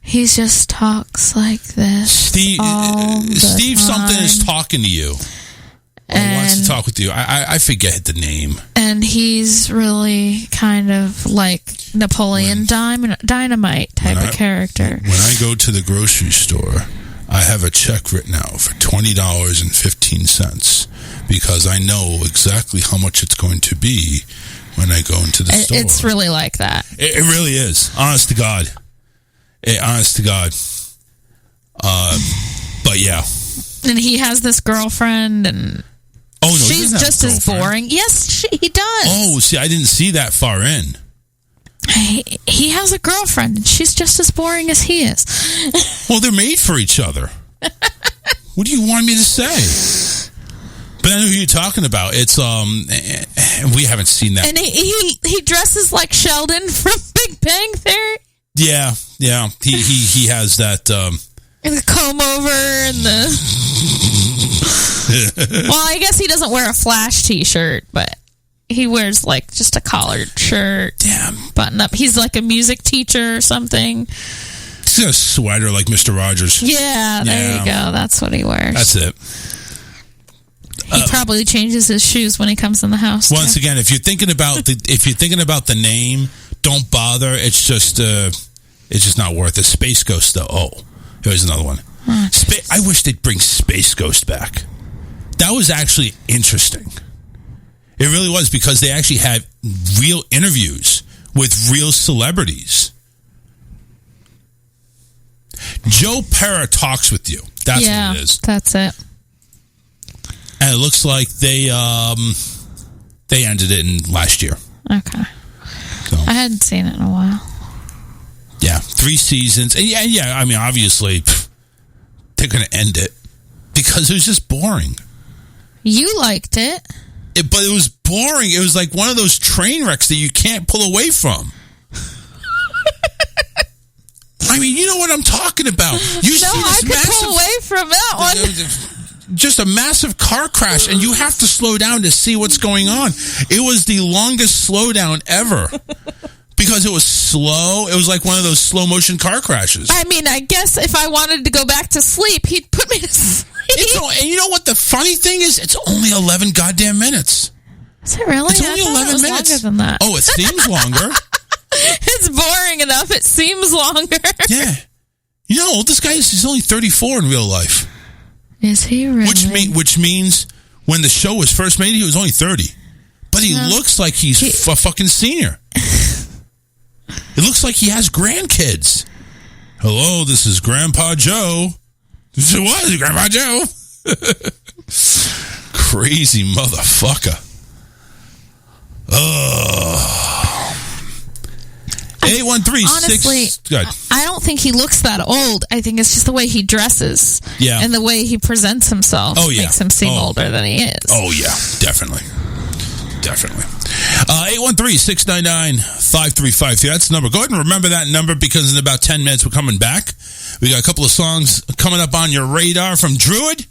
Speaker 7: he just talks like this.
Speaker 6: Steve something is talking to you. Or wants to talk with you. I forget the name.
Speaker 7: And he's really kind of like Napoleon Dynamite type of character.
Speaker 6: When I go to the grocery store, I have a check written out for $20.15 because I know exactly how much it's going to be when I go into the store.
Speaker 7: It's really like that.
Speaker 6: It really is. Honest to God. But yeah.
Speaker 7: And he has this girlfriend and...
Speaker 6: Oh, no,
Speaker 7: she's just as boring. Yes, he does.
Speaker 6: Oh, see, I didn't see that far in.
Speaker 7: He has a girlfriend, and she's just as boring as he is.
Speaker 6: Well, they're made for each other. What do you want me to say? But I know who you're talking about. It's, we haven't seen that.
Speaker 7: And he dresses like Sheldon from Big Bang Theory.
Speaker 6: Yeah. He has that,
Speaker 7: and the comb over and the... Well, I guess he doesn't wear a Flash t-shirt, but he wears like just a collared shirt.
Speaker 6: Damn.
Speaker 7: Button up. He's like a music teacher or something.
Speaker 6: He's got a sweater like Mr. Rogers.
Speaker 7: Yeah, there you go. That's what he wears.
Speaker 6: That's it.
Speaker 7: He probably changes his shoes when he comes in the house.
Speaker 6: Once again, if you're thinking about the name, don't bother. It's just not worth it. Space Ghost though. Oh, here's another one. I wish they'd bring Space Ghost back. That was actually interesting. It really was, because they actually had real interviews with real celebrities. Joe Pera talks with you. That's what it is.
Speaker 7: That's it.
Speaker 6: And it looks like they ended it in last year.
Speaker 7: Okay. So, I hadn't seen it in a while.
Speaker 6: Yeah, 3 seasons. And yeah, I mean, obviously, they're going to end it because it was just boring.
Speaker 7: You liked it.
Speaker 6: But it was boring. It was like one of those train wrecks that you can't pull away from. I mean, you know what I'm talking about.
Speaker 7: I could pull away from that one.
Speaker 6: Just a massive car crash, and you have to slow down to see what's going on. It was the longest slowdown ever. Because it was slow. It was like one of those slow motion car crashes.
Speaker 7: I mean, I guess if I wanted to go back to sleep, he'd put me to sleep.
Speaker 6: And you know what the funny thing is? It's only 11 goddamn minutes.
Speaker 7: Is it really?
Speaker 6: It's only 11 minutes.
Speaker 7: Longer than that.
Speaker 6: Oh, it seems longer.
Speaker 7: It's boring enough. It seems longer.
Speaker 6: Yeah. You know, this guy is only 34 in real life.
Speaker 7: Is he really?
Speaker 6: Which means when the show was first made, he was only 30. But he looks like he's a fucking senior. It looks like he has grandkids. Hello, this is Grandpa Joe. It was Grandpa Joe. Crazy motherfucker. 813.
Speaker 7: Honestly, I don't think he looks that old. I think it's just the way he dresses.
Speaker 6: Yeah.
Speaker 7: And the way he presents himself makes him seem older than he is.
Speaker 6: Oh, yeah. Definitely. 813-699-5353. That's the number. Go ahead and remember that number because in about 10 minutes we're coming back. We got a couple of songs coming up on your radar from Druid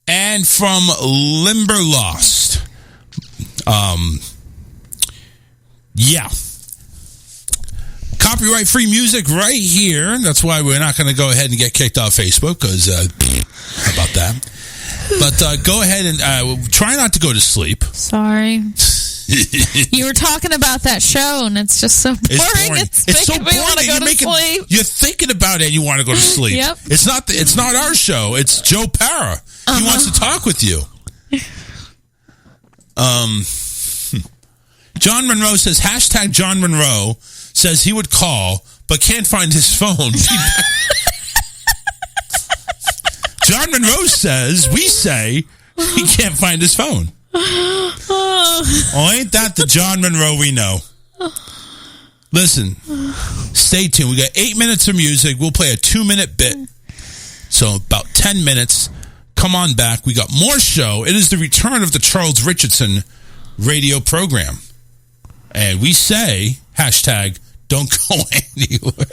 Speaker 6: and from Limberlost. Yeah. Copyright-free music right here. That's why we're not going to go ahead and get kicked off Facebook because how about that? But go ahead and try not to go to sleep.
Speaker 7: Sorry. You were talking about that show, and it's just so boring. It's
Speaker 6: so boring.
Speaker 7: Me want to go to sleep.
Speaker 6: You're thinking about it, and you want to go to sleep.
Speaker 7: Yep.
Speaker 6: It's not our show. It's Joe Parra. He wants to talk with you. John Monroe says, hashtag John Monroe says he would call, but can't find his phone. John Monroe says, we say he can't find his phone. Oh, ain't that the John Monroe we know? Listen, stay tuned. We got 8 minutes of music. We'll play a 2-minute bit. So about 10 minutes. Come on back. We got more show. It is the return of the Charles Richardson radio program. And we say, hashtag, don't go anywhere.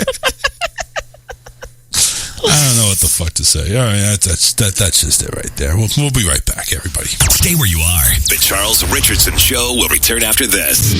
Speaker 6: I don't know what the fuck to say. All right, that's just it right there. We'll be right back, everybody.
Speaker 1: Stay where you are. The Charles Richardson Show will return after this.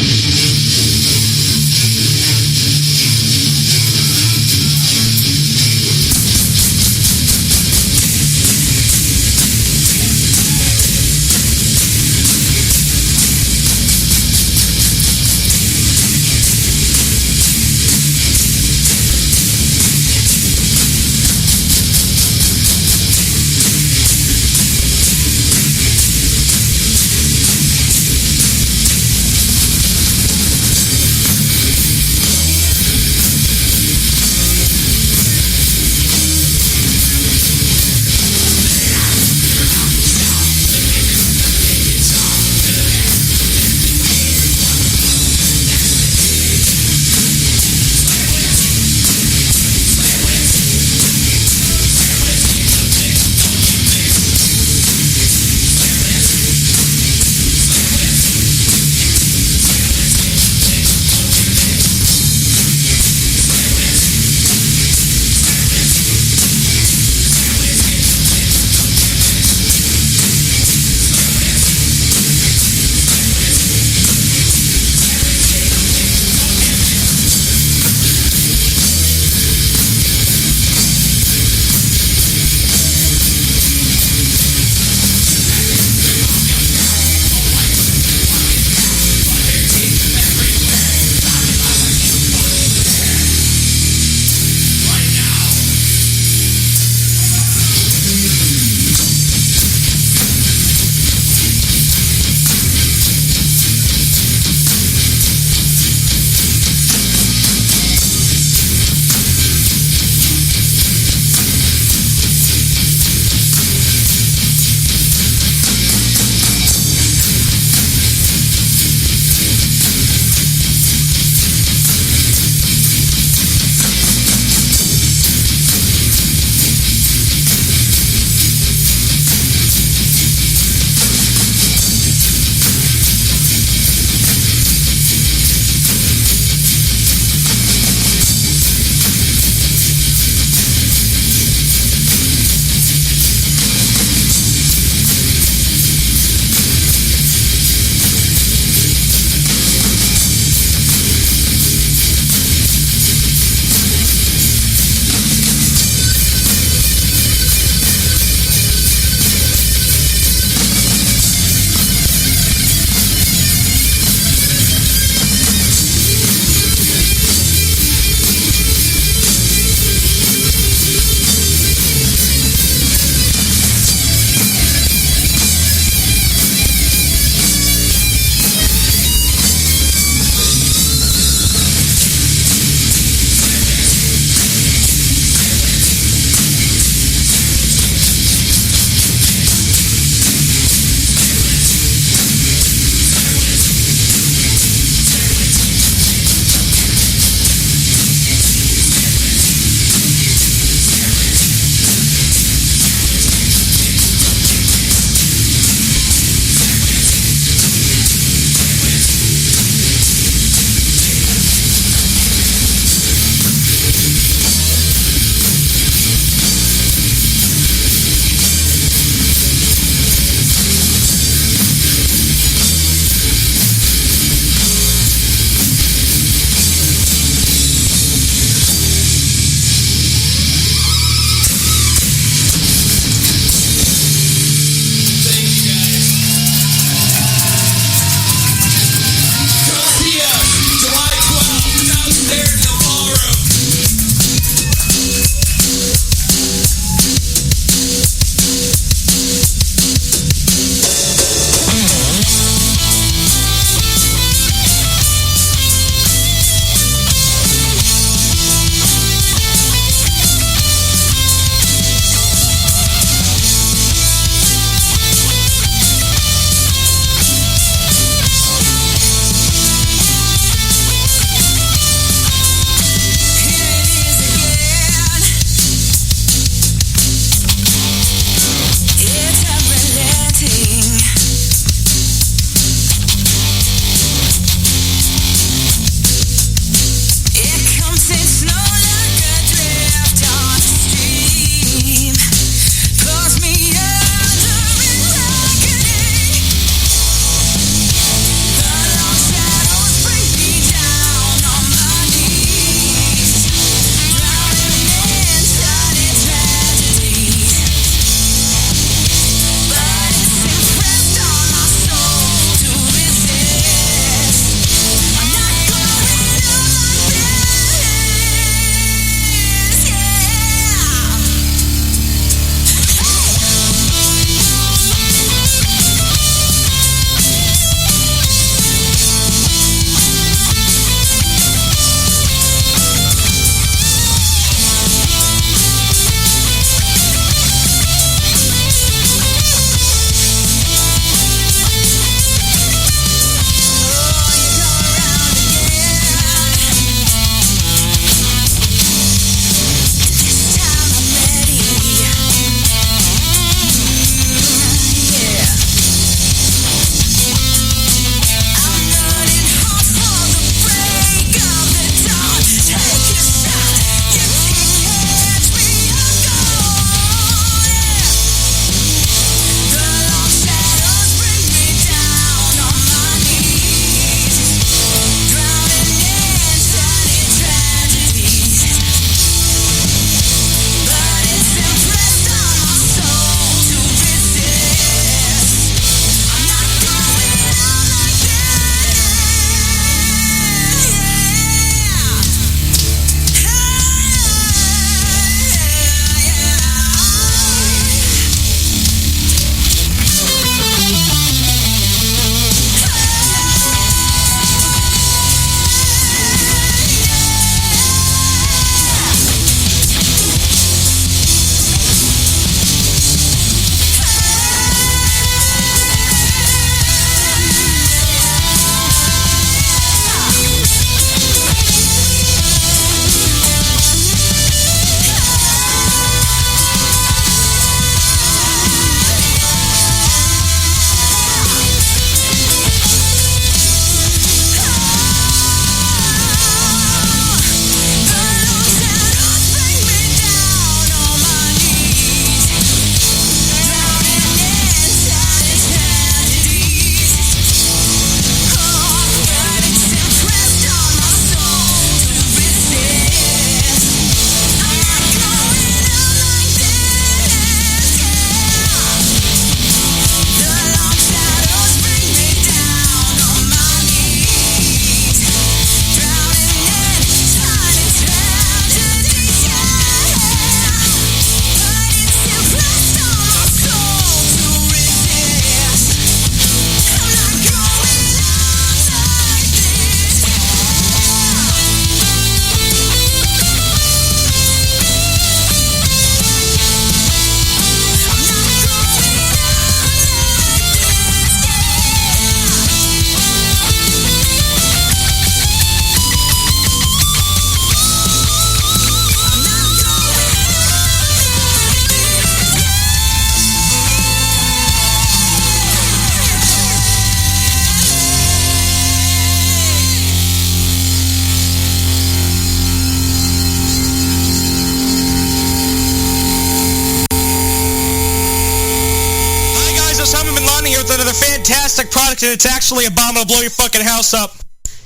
Speaker 8: a fantastic product and it's actually a bomb. It'll blow your fucking house up.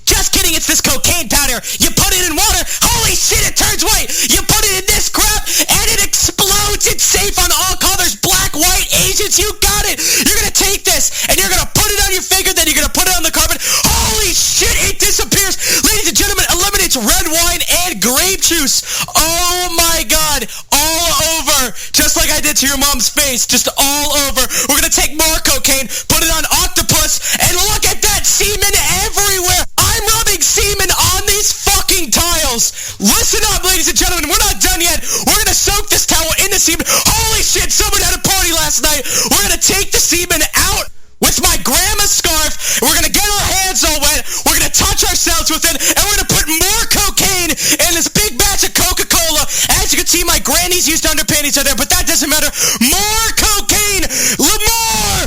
Speaker 8: Just kidding, it's this cocaine powder. You put it in water, holy shit, it turns white. You put it in this crap, and it explodes. It's safe on all colors, black, white, Asians, you got it. You're gonna take this, and you're gonna put it on your finger, then you're gonna put it on the carpet. Holy shit, it disappears. Ladies and gentlemen, eliminates red wine and grape juice. Oh my God, all over. Just like I did to your mom's face, just all over. We're gonna take more cocaine, put it on octopus, and look at that semen everywhere. I'm rubbing semen on these fucking tiles. Listen up, ladies and gentlemen. We're not done yet. We're going to soak this towel in the semen. Holy shit, someone had a party last night. We're going to take the semen out with my grandma's scarf. We're going to get our hands all wet. We're going to touch ourselves with it. And we're going to put more cocaine in this big batch of Coca-Cola. As you can see, my granny's used underpanties are there, but that doesn't matter. More cocaine. More.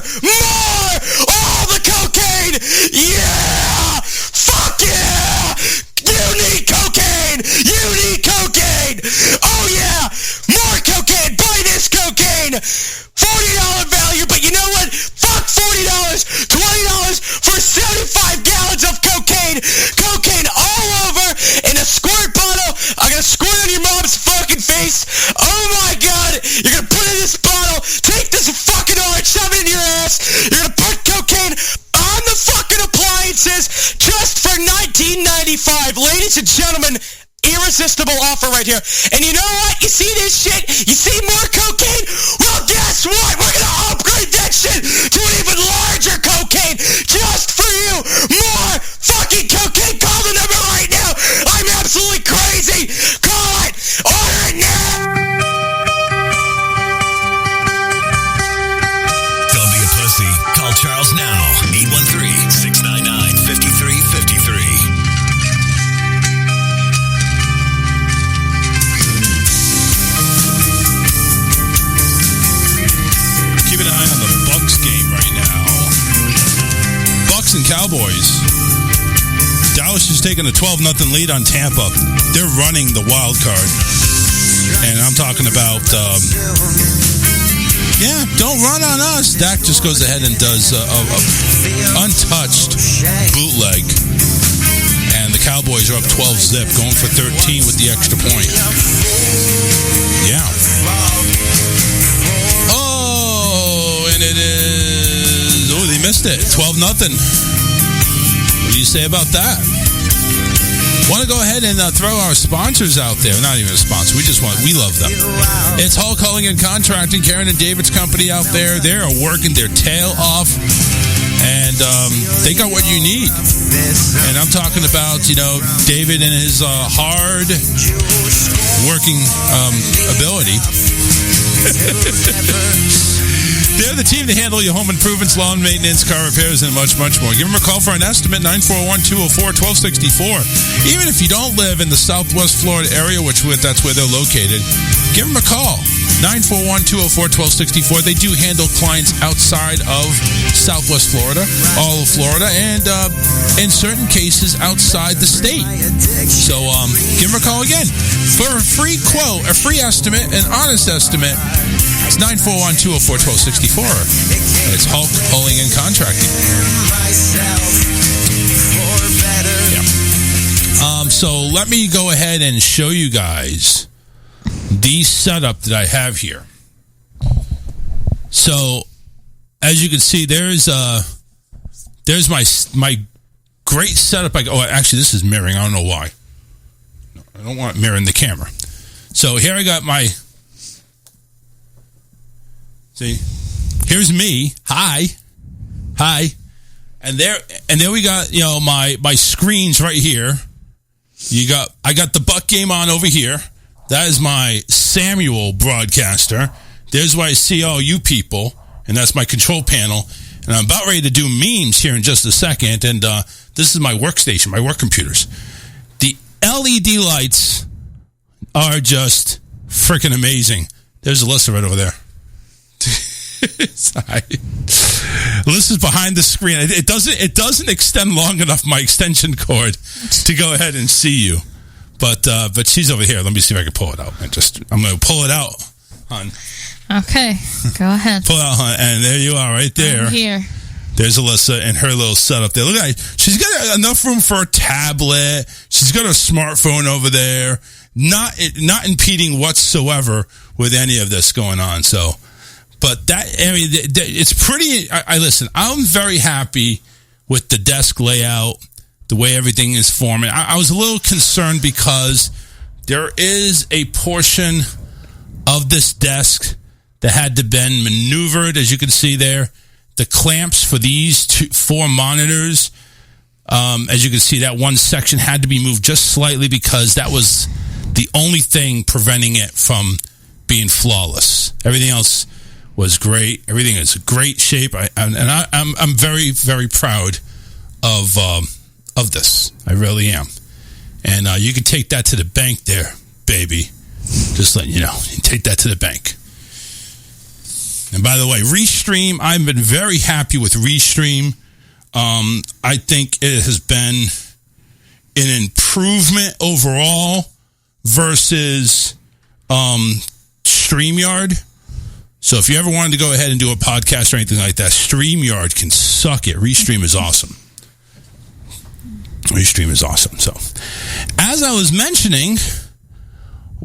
Speaker 8: All the cocaine. Yeah. Fuck yeah! You need cocaine! You need cocaine! Oh yeah! More cocaine! Buy this cocaine! $40 value, but you know what? Fuck $40! $20 for 75 gallons of cocaine! Cocaine all over in a squirt bottle! I'm gonna squirt on your mom's fucking face! Oh my God! You're gonna put in this bottle, take this fucking orange, shove it in your ass! You're gonna put cocaine on the fucking appliances just for $19.95. Ladies and gentlemen, irresistible offer right here. And you know what? You see this shit? You see more cocaine? Well, guess what? We're going to upgrade that shit to an even larger cocaine just for you. More fucking cocaine. Call the number right now. I'm absolutely crazy. Call it. Order it now.
Speaker 1: Don't be a pussy. Call Charles now. 813-699-5353.
Speaker 6: Keeping an eye on the Bucks game right now. Bucks and Cowboys. Dallas is taking a 12-0 lead on Tampa. They're running the wild card. And I'm talking about, don't run on us. Dak just goes ahead and does a untouched bootleg. And the Cowboys are up 12-0, going for 13 with the extra point. Yeah. And it is... Oh, they missed it. 12-0. What do you say about that? Want to go ahead and throw our sponsors out there. Not even a sponsor. We love them. It's Hulk Culling and Contracting, Karen and David's company out there. They are working their tail off. And they got what you need. And I'm talking about, David and his hard working ability. They're the team to handle your home improvements, lawn maintenance, car repairs, and much, much more. Give them a call for an estimate, 941-204-1264. Even if you don't live in the Southwest Florida area, that's where they're located, give them a call, 941-204-1264. They do handle clients outside of Southwest Florida, all of Florida, and in certain cases outside the state. So give them a call again. For a free quote, a free estimate, an honest estimate, it's 941-204-1264. It's Hulk Culling and Contracting. Yeah. So let me go ahead and show you guys the setup that I have here. So as you can see, there's my great setup. Actually, this is mirroring. I don't know why. I don't want it mirroring the camera. So here I got my... See, here's me. Hi. And there we got, my screens right here. I got the Buck game on over here. That is my Samuel broadcaster. There's where I see all you people, and that's my control panel. And I'm about ready to do memes here in just a second. And this is my workstation, my work computers. The LED lights are just freaking amazing. There's Alyssa right over there. Alyssa's behind the screen. It doesn't extend long enough, my extension cord, to go ahead and see you. But she's over here. Let me see if I can pull it out. I'm going to pull it out, hon.
Speaker 7: Okay, go ahead.
Speaker 6: Pull it out, hon. And there you are, right there.
Speaker 7: I'm here.
Speaker 6: There's Alyssa and her little setup there. Look at that. She's got enough room for a tablet. She's got a smartphone over there. Not impeding whatsoever with any of this going on. So, but it's pretty. Listen, I'm very happy with the desk layout, the way everything is forming. I was a little concerned because there is a portion of this desk that had to be maneuvered, as you can see there. The clamps for these 4 monitors, as you can see, that one section had to be moved just slightly because that was the only thing preventing it from being flawless. Everything else was great. Everything is great shape. I'm very, very proud of this. I really am. And you can take that to the bank there, baby. Just letting you know. You can take that to the bank. And by the way, Restream, I've been very happy with Restream. I think it has been an improvement overall versus StreamYard. So if you ever wanted to go ahead and do a podcast or anything like that, StreamYard can suck it. Restream is awesome. Restream is awesome. So as I was mentioning,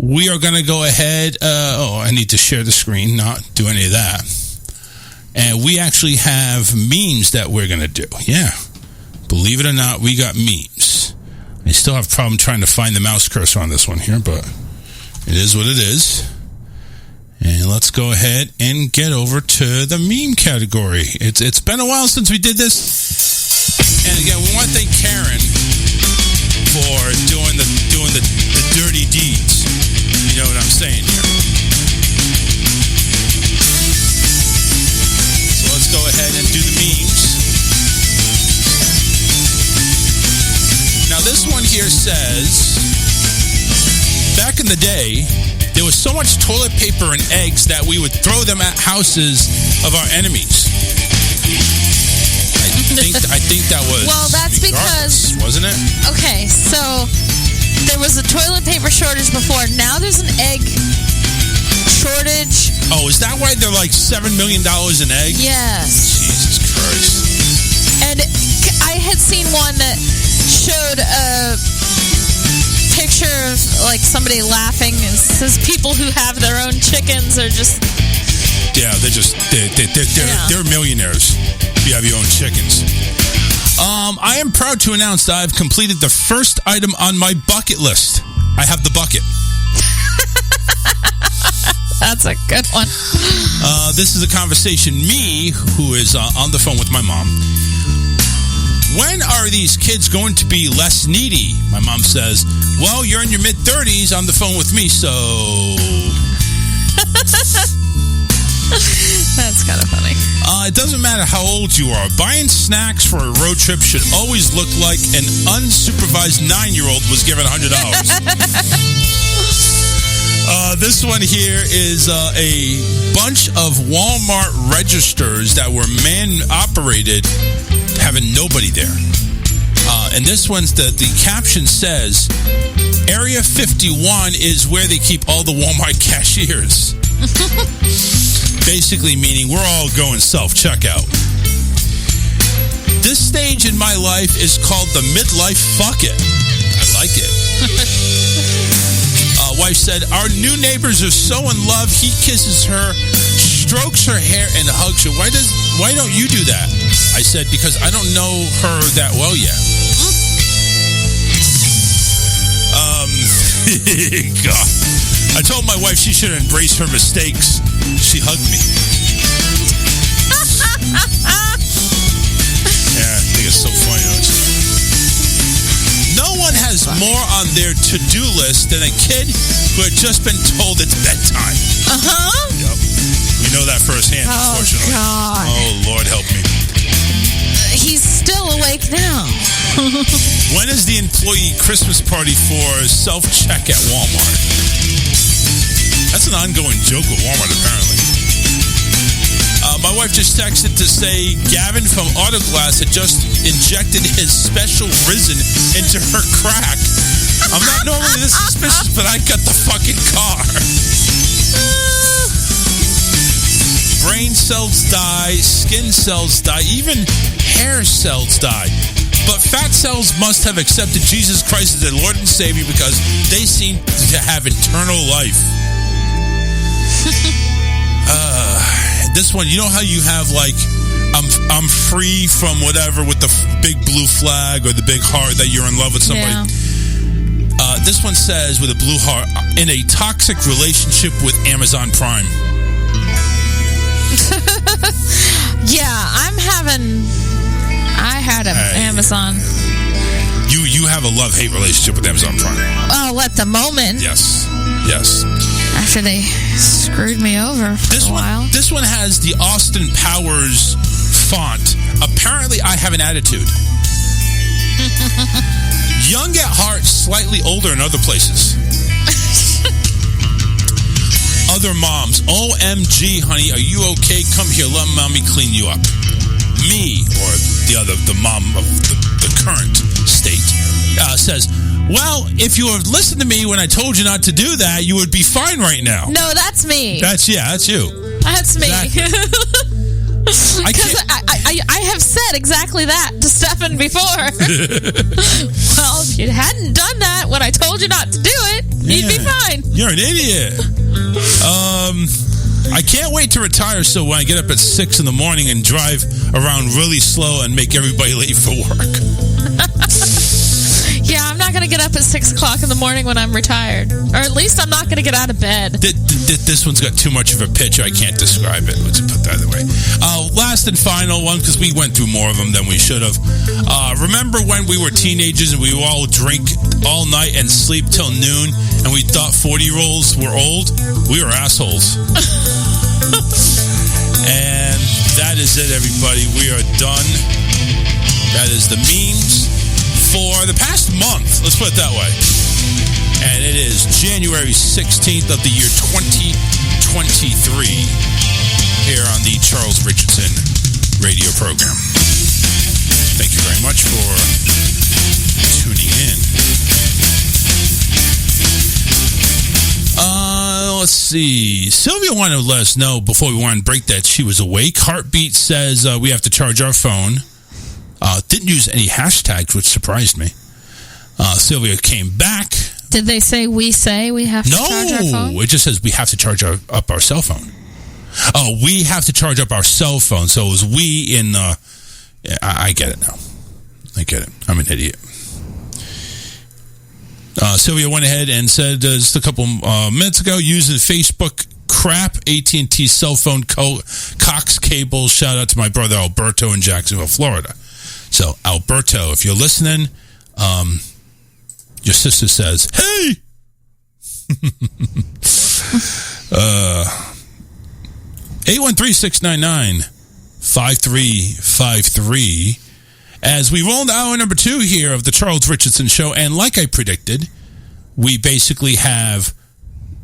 Speaker 6: we are going to go ahead. I need to share the screen, not do any of that. And we actually have memes that we're going to do. Yeah. Believe it or not, we got memes. I still have a problem trying to find the mouse cursor on this one here, but it is what it is. And let's go ahead and get over to the meme category. It's been a while since we did this. And again, we want to thank Karen for doing the dirty deeds. You know what I'm saying here. So let's go ahead and do the memes. Now this one here says, back in the day, there was so much toilet paper and eggs that we would throw them at houses of our enemies. I think that was...
Speaker 7: Well, that's because...
Speaker 6: Wasn't it?
Speaker 7: Okay, so there was a toilet paper shortage before. Now there's an egg shortage.
Speaker 6: Oh, is that why they're like $7 million an egg?
Speaker 7: Yes.
Speaker 6: Jesus Christ.
Speaker 7: And I had seen one that showed a picture of like somebody laughing. It says people who have their own chickens are just...
Speaker 6: Yeah, they're millionaires if you have your own chickens. I am proud to announce that I've completed the first item on my bucket list. I have the bucket.
Speaker 7: That's a good one.
Speaker 6: This is a conversation, me, who is on the phone with my mom. When are these kids going to be less needy? My mom says, well, you're in your mid-30s on the phone with me, so...
Speaker 7: That's kind of funny.
Speaker 6: It doesn't matter how old you are. Buying snacks for a road trip should always look like an unsupervised 9-year-old was given $100. This one here is a bunch of Walmart registers that were man-operated having nobody there. And this one's the caption says, Area 51 is where they keep all the Walmart cashiers. Basically meaning we're all going self-checkout. This stage in my life is called the midlife fuck it. I like it. Wife said, our new neighbors are so in love, he kisses her, strokes her hair, and hugs her. Why don't you do that? I said, because I don't know her that well yet. God. I told my wife she should embrace her mistakes. She hugged me. Yeah, I think it's so funny, don't you? No one has more on their to-do list than a kid who had just been told it's bedtime.
Speaker 7: Uh-huh.
Speaker 6: Yep. We know that firsthand, unfortunately.
Speaker 7: God.
Speaker 6: Oh, Lord help me.
Speaker 7: He's still awake now.
Speaker 6: When is the employee Christmas party for self-check at Walmart? That's an ongoing joke with Walmart, apparently. My wife just texted to say Gavin from Autoglass had just injected his special resin into her crack. I'm not normally this suspicious, but I got the fucking car. brain cells die, skin cells die, even hair cells die. But fat cells must have accepted Jesus Christ as their Lord and Savior because they seem to have eternal life. This one, you know how you have like, I'm free from whatever with the big blue flag or the big heart that you're in love with somebody.
Speaker 7: Yeah.
Speaker 6: This one says with a blue heart, in a toxic relationship with Amazon Prime.
Speaker 7: Yeah, I had Amazon.
Speaker 6: You have a love-hate relationship with Amazon Prime.
Speaker 7: Oh, at the moment.
Speaker 6: Yes.
Speaker 7: After they screwed me over for a while.
Speaker 6: This one has the Austin Powers font. Apparently, I have an attitude. Young at heart, slightly older in other places. Other moms, OMG, honey, are you okay? Come here, let mommy clean you up. Me, or the mom of the current state, says, well, if you had listened to me when I told you not to do that, you would be fine right now.
Speaker 7: No, that's me.
Speaker 6: That's you.
Speaker 7: That's me.
Speaker 6: Exactly.
Speaker 7: Because I have said exactly that to Stefan before. Well, if you hadn't done that when I told you not to do it, you'd be fine.
Speaker 6: You're an idiot. I can't wait to retire so when I get up at 6 in the morning and drive around really slow and make everybody late for work.
Speaker 7: Yeah, I'm not going to get up at 6 o'clock in the morning when I'm retired. Or at least I'm not going to get out of bed.
Speaker 6: This one's got too much of a pitch. I can't describe it. Let's put that away. Last and final one, because we went through more of them than we should have. Remember when we were teenagers and we would all drink all night and sleep till noon and we thought 40-year-olds were old? We were assholes. And that is it, everybody. We are done. That is the memes for the past month. Let's put it that way. And it is January 16th of the year 2023 here on the Charles Richardson radio program. Thank you very much for tuning in. Let's see. Sylvia wanted to let us know before we wanted to break that she was awake. Heartbeat says we have to charge our phone. Didn't use any hashtags, which surprised me. Sylvia came back.
Speaker 7: Did they say we have to charge our phone?
Speaker 6: No, it just says we have to charge up our cell phone. Oh, we have to charge up our cell phone. So it was we in I get it now. I get it. I'm an idiot. Sylvia went ahead and said just a couple minutes ago, using Facebook crap AT&T cell phone cox cable. Shout out to my brother Alberto in Jacksonville, Florida. So, Alberto, if you're listening, your sister says, hey! 813-699-5353. As we roll into hour number 2 here of the Charles Richardson Show, and like I predicted, we basically have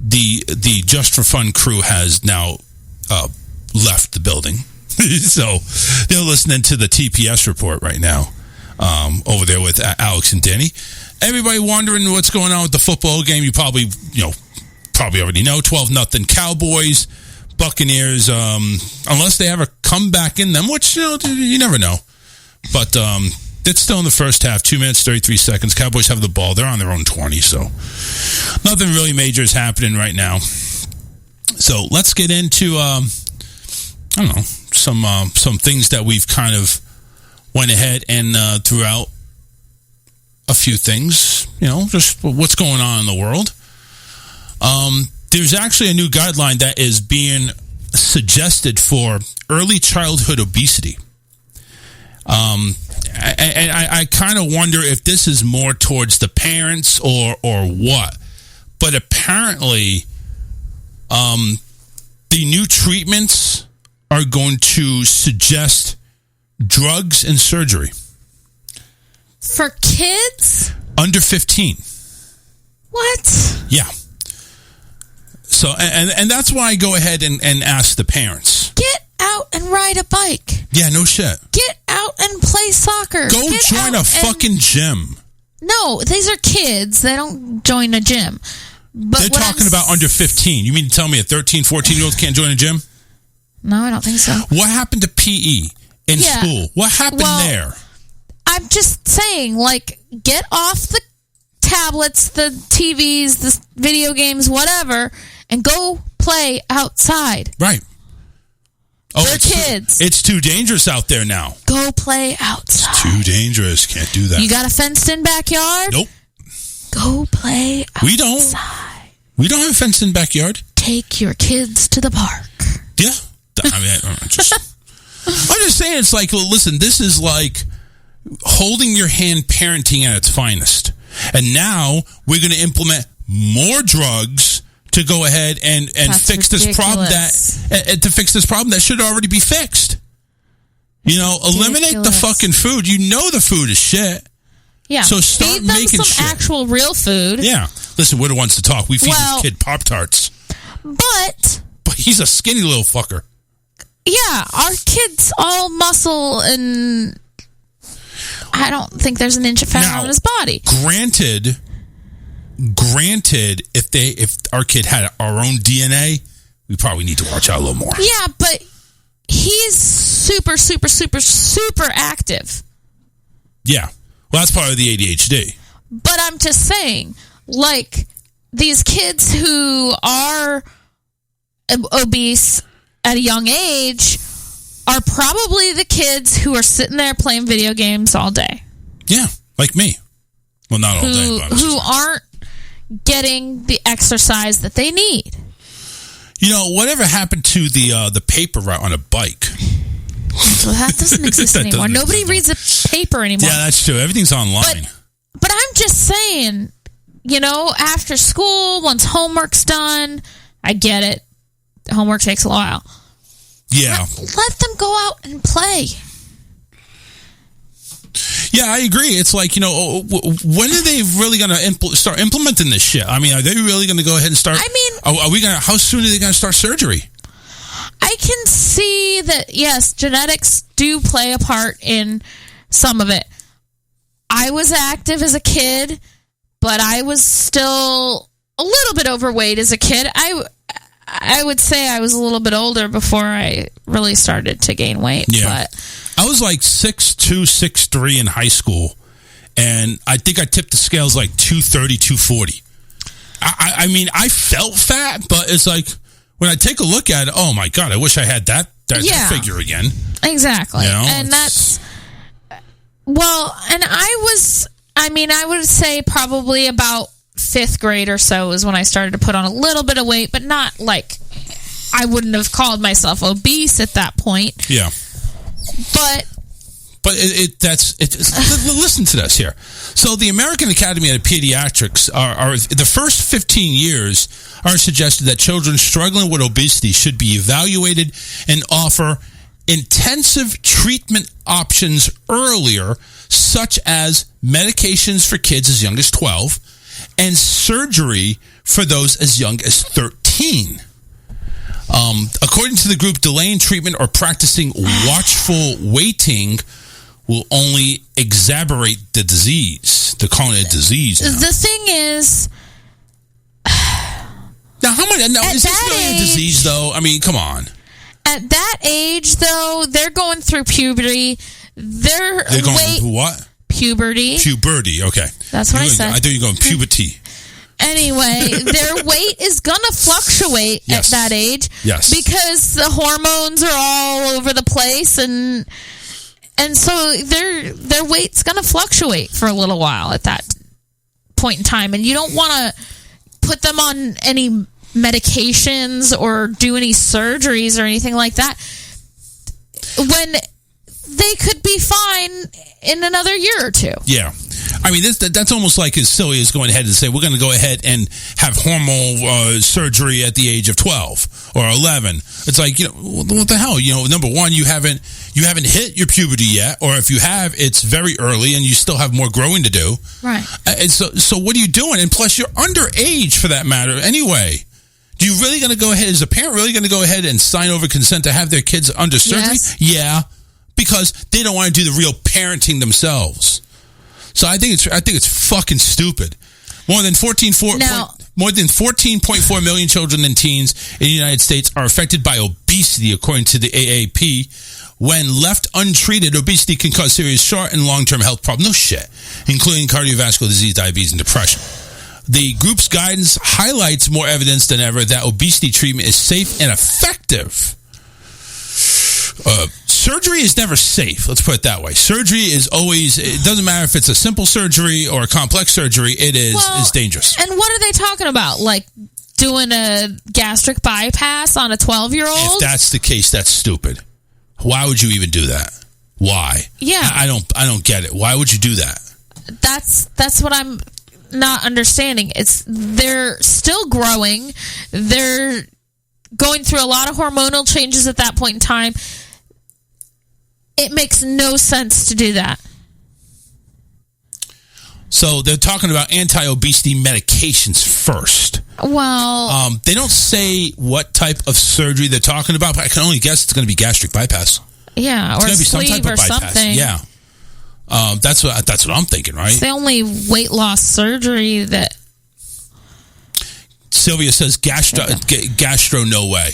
Speaker 6: the Just for Fun crew has now left the building. So they're listening to the TPS report right now over there with Alex and Danny. Everybody wondering what's going on with the football game. You probably already know. 12-0 Cowboys, Buccaneers. Unless they ever come back in them, which you never know. But it's still in the first half. 2 minutes, 33 seconds. Cowboys have the ball. They're on their own 20. So nothing really major is happening right now. So let's get into some things that we've kind of went ahead and threw out a few things, just what's going on in the world. There's actually a new guideline that is being suggested for early childhood obesity. And I kind of wonder if this is more towards the parents or what. But apparently, the new treatments are going to suggest drugs and surgery.
Speaker 7: For kids?
Speaker 6: Under 15.
Speaker 7: What?
Speaker 6: Yeah. So, and that's why I go ahead and ask the parents.
Speaker 7: Get out and ride a bike.
Speaker 6: Yeah, no shit.
Speaker 7: Get out and play soccer.
Speaker 6: Go join a fucking gym.
Speaker 7: No, these are kids. They don't join a gym. But
Speaker 6: they're talking about under 15. You mean to tell me a 13, 14-year-old can't join a gym?
Speaker 7: No, I don't think so.
Speaker 6: What happened to PE in school? What happened there?
Speaker 7: I'm just saying, like, get off the tablets, the TVs, the video games, whatever, and go play outside.
Speaker 6: Right.
Speaker 7: They're kids.
Speaker 6: It's too dangerous out there now.
Speaker 7: Go play outside.
Speaker 6: It's too dangerous. Can't do that.
Speaker 7: You got a fenced-in backyard?
Speaker 6: Nope.
Speaker 7: Go play outside.
Speaker 6: We don't have a fenced-in backyard.
Speaker 7: Take your kids to the park.
Speaker 6: Yeah. I mean, I'm just saying, it's like, listen, this is like holding your hand parenting at its finest. And now we're going to implement more drugs to go ahead and fix this problem that should already be fixed. You know, eliminate the fucking food. You know the food is shit.
Speaker 7: Yeah.
Speaker 6: So start
Speaker 7: feed them
Speaker 6: making
Speaker 7: some
Speaker 6: shit.
Speaker 7: actual real food.
Speaker 6: Yeah. Listen, we're the ones to talk. We feed this kid Pop-Tarts.
Speaker 7: But
Speaker 6: he's a skinny little fucker.
Speaker 7: Yeah, our kids all muscle, and I don't think there's an inch of fat on his body.
Speaker 6: Granted, if our kid had our own DNA, we probably need to watch out a little more.
Speaker 7: Yeah, but he's super, super, super, super active.
Speaker 6: Yeah. Well, that's part of the ADHD.
Speaker 7: But I'm just saying, like, these kids who are obese at a young age are probably the kids who are sitting there playing video games all day.
Speaker 6: Yeah, like me. Well, not all day, but
Speaker 7: who aren't getting the exercise that they need.
Speaker 6: You know, whatever happened to the paper route on a bike?
Speaker 7: So that doesn't exist anymore. Nobody reads a paper anymore.
Speaker 6: Yeah, that's true. Everything's online.
Speaker 7: But I'm just saying, you know, after school, once homework's done, I get it. Homework takes a while.
Speaker 6: Yeah.
Speaker 7: Let them go out and play.
Speaker 6: Yeah, I agree. It's like, you know, when are they really going to start implementing this shit? I mean, are they really going to go ahead and start? I mean, are we going to? How soon are they going to start surgery?
Speaker 7: I can see that. Yes, genetics do play a part in some of it. I was active as a kid, but I was still a little bit overweight as a kid. I would say I was a little bit older before I really started to gain weight.
Speaker 6: Yeah.
Speaker 7: But
Speaker 6: I was like 6'2", 6'3" in high school, and I think I tipped the scales like 230, 240. I mean, I felt fat, but it's like when I take a look at it, oh my God, I wish I had that figure again.
Speaker 7: Exactly.
Speaker 6: You know,
Speaker 7: and that's, well, and I would say probably about 5th grade or so is when I started to put on a little bit of weight, but not like, I wouldn't have called myself obese at that point.
Speaker 6: Yeah.
Speaker 7: But
Speaker 6: listen to this here. So the American Academy of Pediatrics are the first 15 years are suggested that children struggling with obesity should be evaluated and offer intensive treatment options earlier, such as medications for kids as young as 12 and surgery for those as young as 13. According to the group, delaying treatment or practicing watchful waiting will only exacerbate the disease. They're calling it a disease now.
Speaker 7: The thing is,
Speaker 6: now how much? Now, is this really a disease, though? I mean, come on.
Speaker 7: At that age, though, they're going through puberty. They're going through
Speaker 6: what?
Speaker 7: Puberty.
Speaker 6: Puberty. Okay,
Speaker 7: that's what I said.
Speaker 6: I thought you were going puberty.
Speaker 7: Anyway, their weight is gonna fluctuate at that age.
Speaker 6: Yes.
Speaker 7: Because the hormones are all over the place, and so their weight's gonna fluctuate for a little while at that point in time, and you don't want to put them on any medications or do any surgeries or anything like that when they could be fine in another year or two.
Speaker 6: Yeah. I mean, that's almost like as silly as going ahead and say, we're going to go ahead and have hormone surgery at the age of 12 or 11. It's like, you know, what the hell? You know, number one, you haven't hit your puberty yet, or if you have, it's very early and you still have more growing to do.
Speaker 7: Right.
Speaker 6: And so what are you doing? And plus, you're underage for that matter anyway. Do you really going to go ahead, is a parent really going to go ahead and sign over consent to have their kids under surgery?
Speaker 7: Yes.
Speaker 6: Yeah, because they don't want to do the real parenting themselves. So I think it's fucking stupid. More than 14.
Speaker 7: Now,
Speaker 6: More than 14.4 million children and teens in the United States are affected by obesity, according to the AAP. When left untreated, obesity can cause serious short and long-term health problems. No shit. Including cardiovascular disease, diabetes, and depression. The group's guidance highlights more evidence than ever that obesity treatment is safe and effective. Surgery is never safe. Let's put it that way. Surgery is always, it doesn't matter if it's a simple surgery or a complex surgery, it is dangerous.
Speaker 7: And what are they talking about? Like doing a gastric bypass on a 12-year-old?
Speaker 6: If that's the case, that's stupid. Why would you even do that? Why?
Speaker 7: Yeah.
Speaker 6: I don't get it. Why would you do that?
Speaker 7: That's what I'm not understanding. They're still growing. They're going through a lot of hormonal changes at that point in time. It makes no sense to do that.
Speaker 6: So they're talking about anti-obesity medications first.
Speaker 7: Well,
Speaker 6: they don't say what type of surgery they're talking about, but I can only guess it's going to be gastric bypass.
Speaker 7: Yeah,
Speaker 6: it's
Speaker 7: or
Speaker 6: going to be some type of bypass.
Speaker 7: Something.
Speaker 6: Yeah, that's what I'm thinking, right?
Speaker 7: It's the only weight loss surgery that.
Speaker 6: Sylvia says gastro, no way.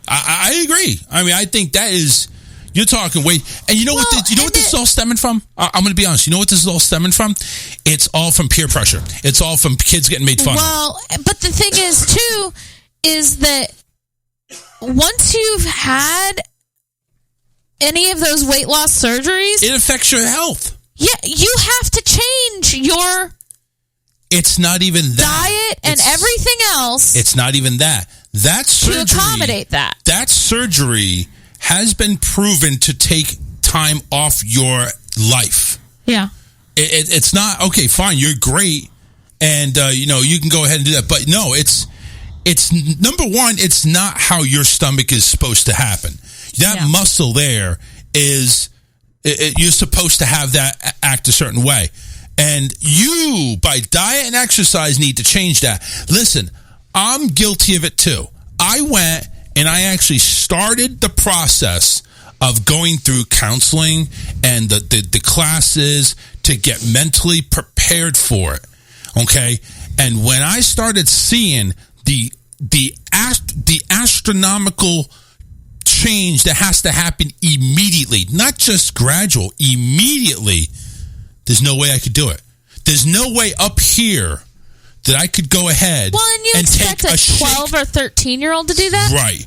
Speaker 6: I agree. I mean, I think that is. You're talking weight, and you know what this is all stemming from? I'm going to be honest. You know what this is all stemming from? It's all from peer pressure. It's all from kids getting made fun of.
Speaker 7: Well, but the thing is, too, is that once you've had any of those weight loss surgeries,
Speaker 6: it affects your health.
Speaker 7: Yeah, you have to change your.
Speaker 6: It's not even that
Speaker 7: diet and everything else.
Speaker 6: It's not even that. That surgery
Speaker 7: to accommodate that.
Speaker 6: That surgery has been proven to take time off your life.
Speaker 7: Yeah.
Speaker 6: It's not, okay, fine, you're great, and, you can go ahead and do that. But no, it's number one, it's not how your stomach is supposed to happen. That muscle there is, you're supposed to have that act a certain way. And you, by diet and exercise, need to change that. Listen, I'm guilty of it too. I went and I actually started the process of going through counseling and the classes to get mentally prepared for it. Okay? And when I started seeing the astronomical change that has to happen immediately, not just gradual, immediately, there's no way I could do it. There's no way up here that I could go ahead
Speaker 7: and you expect
Speaker 6: take
Speaker 7: a 12 or 13-year-old to do that?
Speaker 6: Right.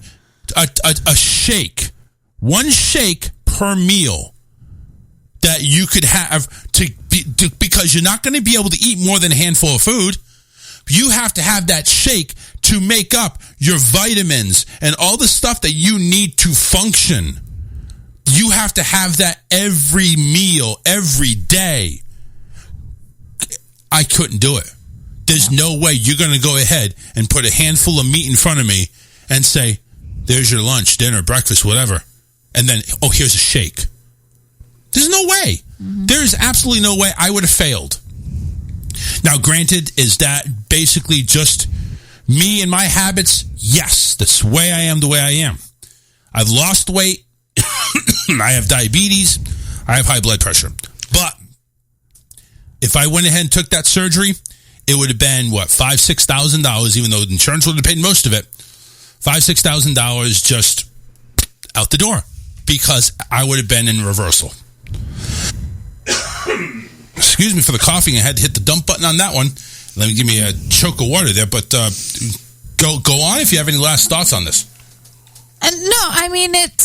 Speaker 6: A shake. One shake per meal that you could have because you're not going to be able to eat more than a handful of food. You have to have that shake to make up your vitamins and all the stuff that you need to function. You have to have that every meal, every day. I couldn't do it. There's no way you're going to go ahead and put a handful of meat in front of me and say, there's your lunch, dinner, breakfast, whatever. And then, here's a shake. There's no way. Mm-hmm. There's absolutely no way I would have failed. Now, granted, is that basically just me and my habits? Yes, that's the way I am the way I am. I've lost weight. I have diabetes. I have high blood pressure. But if I went ahead and took that surgery, it would have been, $5,000-$6,000, even though the insurance would have paid most of it. $5,000-$6,000 just out the door because I would have been in reversal. Excuse me for the coughing. I had to hit the dump button on that one. Let me give me a choke of water there. But go on if you have any last thoughts on this.
Speaker 7: No, I mean it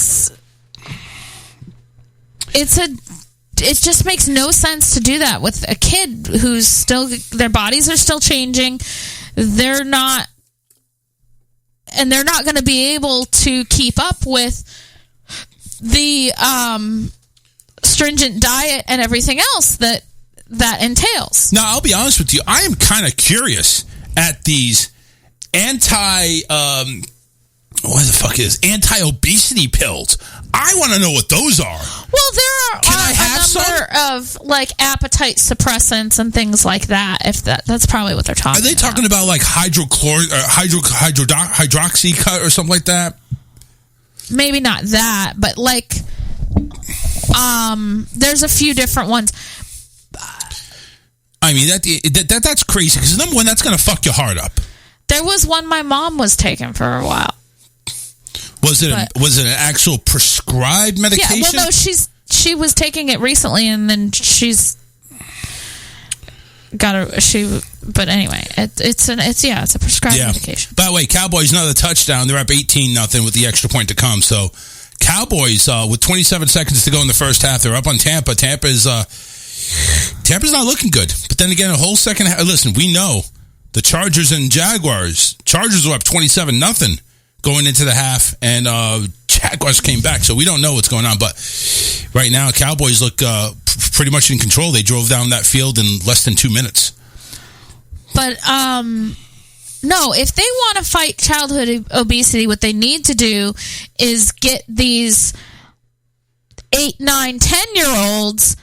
Speaker 7: just makes no sense to do that with a kid who's still, their bodies are still changing. They're not going to be able to keep up with the stringent diet and everything else that entails.
Speaker 6: Now, I'll be honest with you. I am kind of curious at these anti-obesity pills. I want to know what those are.
Speaker 7: Well, there are a number of appetite suppressants and things like that. If that's probably what they're talking about.
Speaker 6: Are they talking about hydroxy cut or something like that?
Speaker 7: Maybe not that, but there's a few different ones.
Speaker 6: I mean, that's crazy because number one, that's going to fuck your heart up.
Speaker 7: There was one my mom was taking for a while.
Speaker 6: Was it an actual prescribed medication?
Speaker 7: Yeah, well, no, she was taking it recently, and then she's got a But anyway, it's a prescribed medication.
Speaker 6: By the way, Cowboys another touchdown. They're up 18-0 with the extra point to come. So Cowboys with 27 seconds to go in the first half, they're up on Tampa. Tampa's not looking good. But then again, a whole second half. Listen, we know the Chargers and Jaguars. Chargers were up 27-0 going into the half, and Jaguars came back. So we don't know what's going on. But right now, Cowboys look pretty much in control. They drove down that field in less than 2 minutes. But
Speaker 7: no, if they want to fight childhood obesity, what they need to do is get these 8, 9, 10-year-olds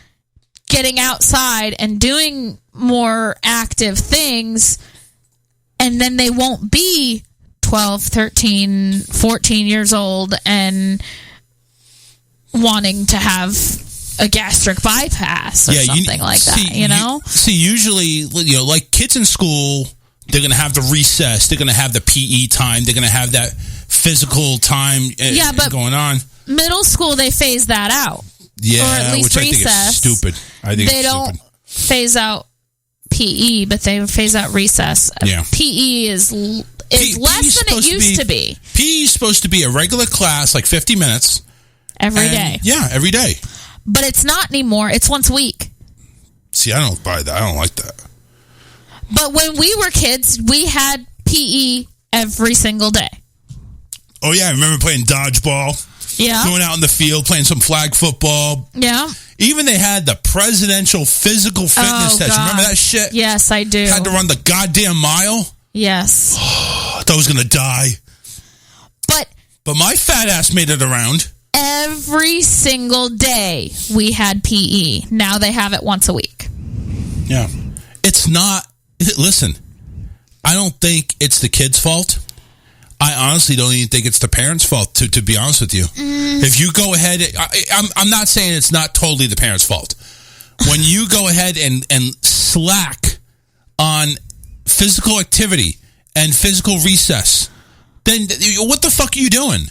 Speaker 7: getting outside and doing more active things, and then they won't be 12, 13, 14 years old and wanting to have a gastric bypass or something like that, you know?
Speaker 6: Usually, like kids in school, they're going to have the recess, they're going to have the PE time, they're going to have that physical time going on.
Speaker 7: Middle school, they phase that out.
Speaker 6: Yeah,
Speaker 7: or at least
Speaker 6: which
Speaker 7: recess.
Speaker 6: I think is stupid.
Speaker 7: They don't phase out PE, but they phase out recess.
Speaker 6: Yeah.
Speaker 7: PE is less than it used to be.
Speaker 6: PE is supposed to be a regular class, like 50 minutes.
Speaker 7: Every day.
Speaker 6: Yeah, every day.
Speaker 7: But it's not anymore. It's once a week.
Speaker 6: See, I don't buy that. I don't like that.
Speaker 7: But when we were kids, we had PE every single day.
Speaker 6: Oh, yeah. I remember playing dodgeball.
Speaker 7: Yeah.
Speaker 6: Going out in the field, playing some flag football.
Speaker 7: Yeah.
Speaker 6: Even they had the presidential physical fitness test. Remember that shit?
Speaker 7: Yes, I do.
Speaker 6: Had to run the goddamn mile?
Speaker 7: Yes.
Speaker 6: I thought I was going to die. But my fat ass made it around.
Speaker 7: Every single day we had PE. Now they have it once a week.
Speaker 6: Yeah. It's not... Listen, I don't think it's the kid's fault. I honestly don't even think it's the parents' fault, to be honest with you. If you go ahead... I'm not saying it's not totally the parents' fault. When you go ahead and slack on physical activity and physical recess, then what the fuck are you doing?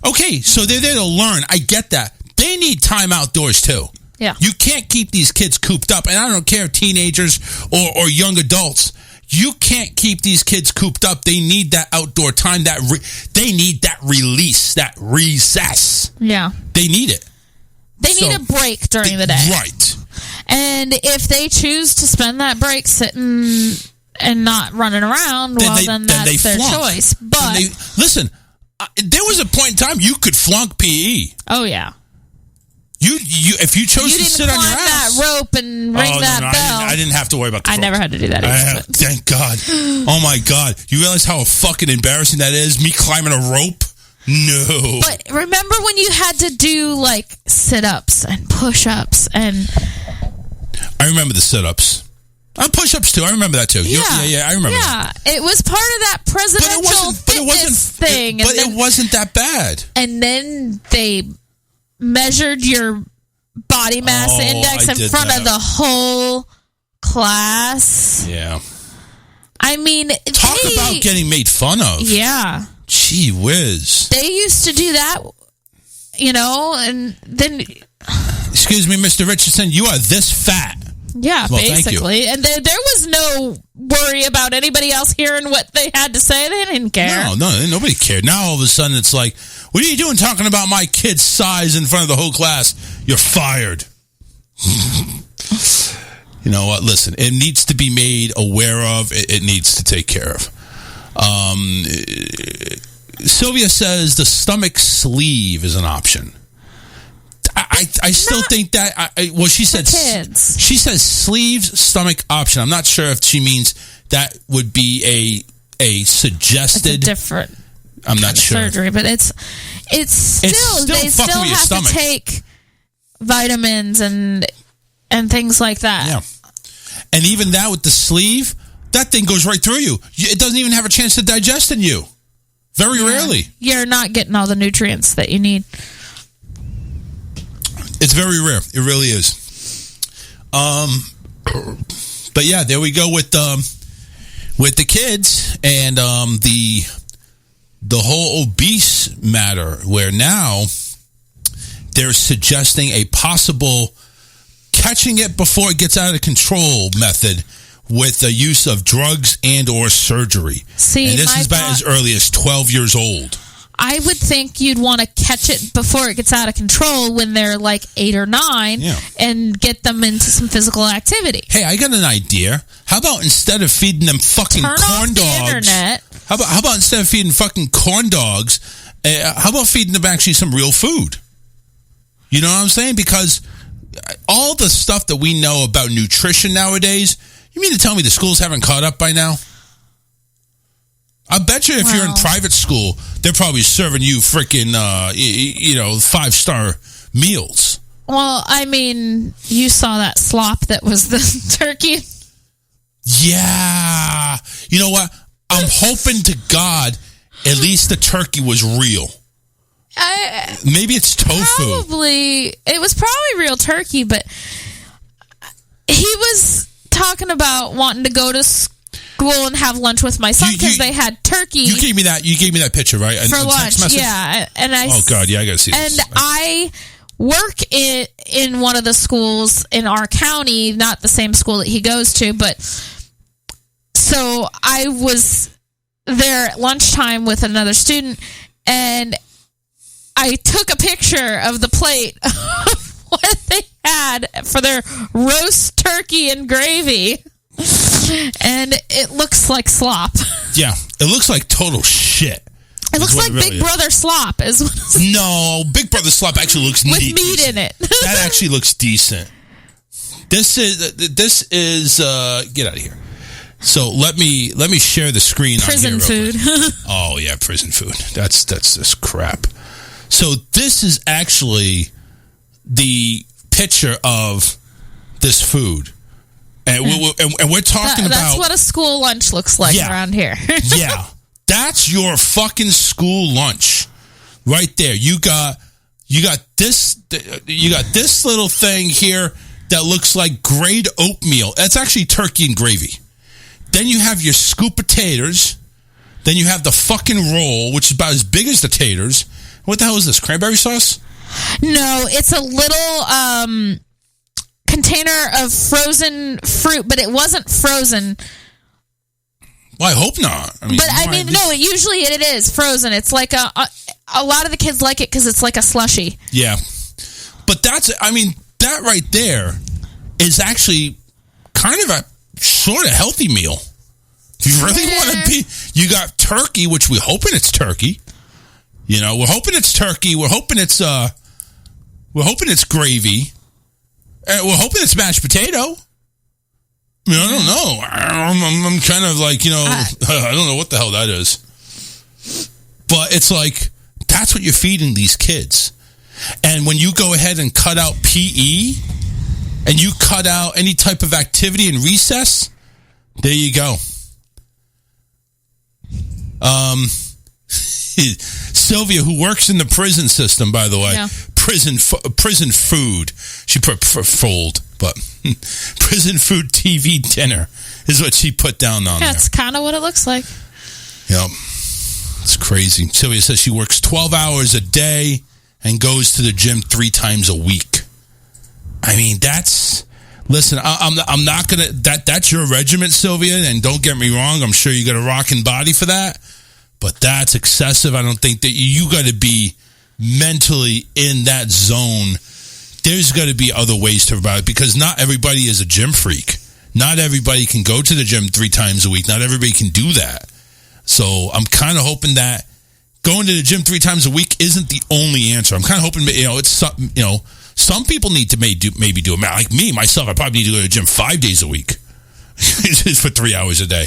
Speaker 6: Okay, so they're there to learn. I get that. They need time outdoors, too.
Speaker 7: Yeah.
Speaker 6: You can't keep these kids cooped up. And I don't care if teenagers or young adults. You can't keep these kids cooped up. They need that outdoor time. They need that release, that recess.
Speaker 7: Yeah.
Speaker 6: They need it.
Speaker 7: They need a break during the day.
Speaker 6: Right.
Speaker 7: And if they choose to spend that break sitting and not running around, then that's their choice. But
Speaker 6: listen, there was a point in time you could flunk PE.
Speaker 7: Oh, yeah.
Speaker 6: You if you chose to sit on your ass.
Speaker 7: that rope and ring that bell.
Speaker 6: I didn't have to worry about the
Speaker 7: I never had to do that either.
Speaker 6: Thank God. Oh, my God. You realize how fucking embarrassing that is? Me climbing a rope? No.
Speaker 7: But remember when you had to do, like, sit-ups and push-ups and...
Speaker 6: I remember the sit-ups. Push-ups, too. I remember that, too. Yeah, I remember that.
Speaker 7: Yeah, it was part of that presidential fitness thing.
Speaker 6: But it wasn't that bad.
Speaker 7: And then they measured your body mass index in front of the whole class.
Speaker 6: Yeah.
Speaker 7: I mean...
Speaker 6: Talk about getting made fun of.
Speaker 7: Yeah.
Speaker 6: Gee whiz.
Speaker 7: They used to do that, and then...
Speaker 6: Excuse me, Mr. Richardson, you are this fat.
Speaker 7: Yeah, well, basically. And there was no worry about anybody else hearing what they had to say. They didn't care.
Speaker 6: No, nobody cared. Now all of a sudden it's like, what are you doing talking about my kid's size in front of the whole class? You're fired. You know what? Listen, it needs to be made aware of. It needs to take care of. Sylvia says the stomach sleeve is an option. I still think that. She said
Speaker 7: kids.
Speaker 6: She says sleeves stomach option. I'm not sure if she means that would be a suggested.
Speaker 7: It's a different.
Speaker 6: I'm not sure
Speaker 7: surgery, but it's still they still have to take vitamins and things like that.
Speaker 6: Yeah, and even that with the sleeve, that thing goes right through you. It doesn't even have a chance to digest in you. Very rarely. You're
Speaker 7: not getting all the nutrients that you need.
Speaker 6: It's very rare. It really is. But yeah, there we go with with the kids and the whole obese matter, where now they're suggesting a possible catching it before it gets out of control method with the use of drugs and or surgery.
Speaker 7: See,
Speaker 6: and this is about as early as 12 years old.
Speaker 7: I would think you'd want to catch it before it gets out of control when they're like 8 or 9 and get them into some physical activity.
Speaker 6: Hey, I got an idea. How about instead of feeding them fucking
Speaker 7: Turn
Speaker 6: corn
Speaker 7: off
Speaker 6: dogs?
Speaker 7: the internet.
Speaker 6: How about instead of feeding fucking corn dogs, how about feeding them actually some real food? You know what I'm saying? Because all the stuff that we know about nutrition nowadays, you mean to tell me the schools haven't caught up by now? I bet you if you're in private school, they're probably serving you freaking, 5-star meals.
Speaker 7: Well, I mean, you saw that slop that was the turkey.
Speaker 6: Yeah. You know what? I'm hoping to God at least the turkey was real. Maybe it's tofu.
Speaker 7: It was probably real turkey, but he was talking about wanting to go to school and have lunch with my son because they had turkey.
Speaker 6: You gave me that picture, right?
Speaker 7: For lunch, yeah. And
Speaker 6: oh God, yeah, I gotta see this.
Speaker 7: And I work in one of the schools in our county, not the same school that he goes to, but so I was there at lunchtime with another student, and I took a picture of the plate of what they had for their roast turkey and gravy. And it looks like slop.
Speaker 6: Yeah, it looks like total shit.
Speaker 7: It looks like Big Brother slop.
Speaker 6: No, Big Brother slop actually looks
Speaker 7: with meat in it.
Speaker 6: That actually looks decent. This is get out of here. So let me share the screen.
Speaker 7: Prison
Speaker 6: on here
Speaker 7: food.
Speaker 6: Oh yeah, prison food. That's this crap. So this is actually the picture of this food. And we're talking about...
Speaker 7: That's what a school lunch looks like around here.
Speaker 6: Yeah. That's your fucking school lunch. Right there. You got this little thing here that looks like grade oatmeal. That's actually turkey and gravy. Then you have your scoop potatoes. Then you have the fucking roll, which is about as big as the taters. What the hell is this? Cranberry sauce?
Speaker 7: No, it's a little... container of frozen fruit, but it wasn't frozen.
Speaker 6: Well, I hope not.
Speaker 7: Usually it is frozen. It's like a lot of the kids like it because it's like a slushie.
Speaker 6: Yeah, but that right there is actually kind of a sort of healthy meal. If you really want to be, you got turkey, which we're hoping it's turkey. You know, we're hoping it's turkey. We're hoping it's gravy. We're hoping it's mashed potato. I don't know. I'm kind of like, I don't know what the hell that is. But it's like, that's what you're feeding these kids. And when you go ahead and cut out PE, and you cut out any type of activity in recess, there you go. Sylvia, who works in the prison system, by the way, prison food. She put fold, but prison food TV dinner is what she put down on there.
Speaker 7: That's kind of what it looks like.
Speaker 6: Yep. It's crazy. Sylvia says she works 12 hours a day and goes to the gym 3 times a week. I mean, listen, I'm not going to, that's your regiment, Sylvia, and don't get me wrong, I'm sure you got a rocking body for that, but that's excessive. I don't think that you got to be mentally in that zone. There's got to be other ways to about it, because not everybody is a gym freak. Not everybody can go to the gym 3 times a week. Not everybody can do that. So I'm kind of hoping that going to the gym 3 times a week isn't the only answer. I'm kind of hoping, it's something, some people need to maybe do it. Like me, myself, I probably need to go to the gym 5 days a week for 3 hours a day.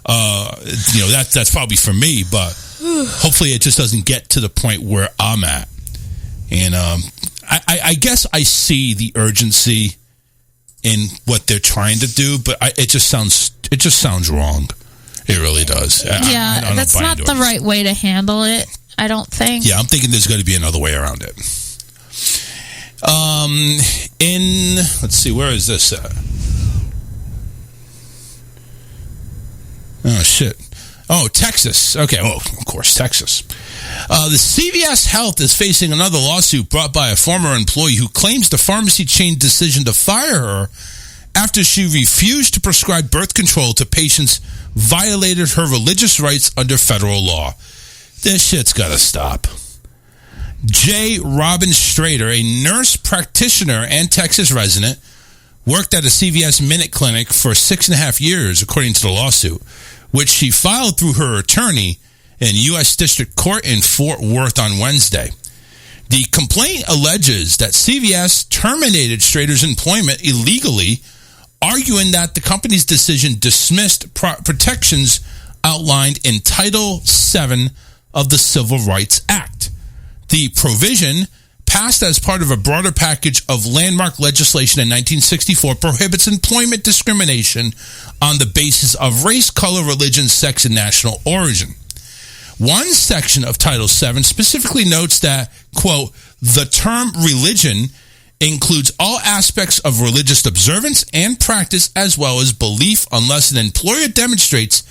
Speaker 6: That's probably for me, but hopefully it just doesn't get to the point where I'm at. And I guess I see the urgency in what they're trying to do, but it just sounds wrong. It really does.
Speaker 7: That's not the right way to handle it, I don't think.
Speaker 6: Yeah, I'm thinking there's got to be another way around it. Let's see, where is this at? shit. Oh, Texas. Okay, oh, of course, Texas. The CVS Health is facing another lawsuit brought by a former employee who claims the pharmacy chain decision to fire her after she refused to prescribe birth control to patients violated her religious rights under federal law. This shit's gotta stop. J. Robin Strader, a nurse practitioner and Texas resident, worked at a CVS Minute Clinic for 6.5 years, according to the lawsuit, which she filed through her attorney in U.S. District Court in Fort Worth on Wednesday. The complaint alleges that CVS terminated Strader's employment illegally, arguing that the company's decision dismissed protections outlined in Title VII of the Civil Rights Act. The provision, passed as part of a broader package of landmark legislation in 1964, prohibits employment discrimination on the basis of race, color, religion, sex, and national origin. One section of Title VII specifically notes that, quote, the term religion includes all aspects of religious observance and practice as well as belief unless an employer demonstrates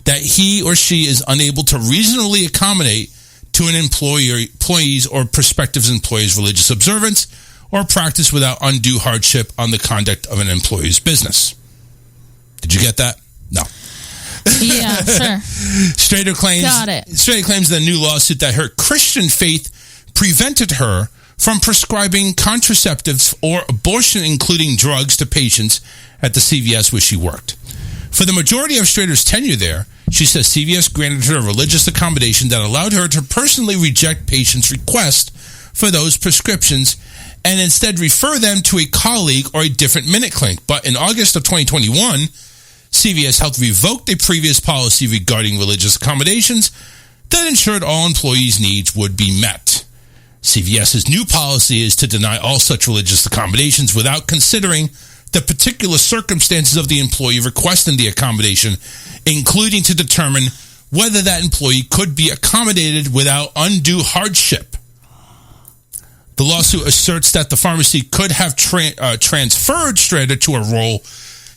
Speaker 6: that he or she is unable to reasonably accommodate to an employee's or prospective employee's religious observance or practice without undue hardship on the conduct of an employee's business. Did you get that? No.
Speaker 7: Yeah, sure.
Speaker 6: Strader claims the new lawsuit that her Christian faith prevented her from prescribing contraceptives or abortion, including drugs, to patients at the CVS where she worked. For the majority of Strader's tenure there, she says CVS granted her a religious accommodation that allowed her to personally reject patients' requests for those prescriptions and instead refer them to a colleague or a different Minute Clinic. But in August of 2021, CVS Health revoked a previous policy regarding religious accommodations that ensured all employees' needs would be met. CVS's new policy is to deny all such religious accommodations without considering the particular circumstances of the employee requesting the accommodation, including to determine whether that employee could be accommodated without undue hardship. The lawsuit asserts that the pharmacy could have transferred Strader to a role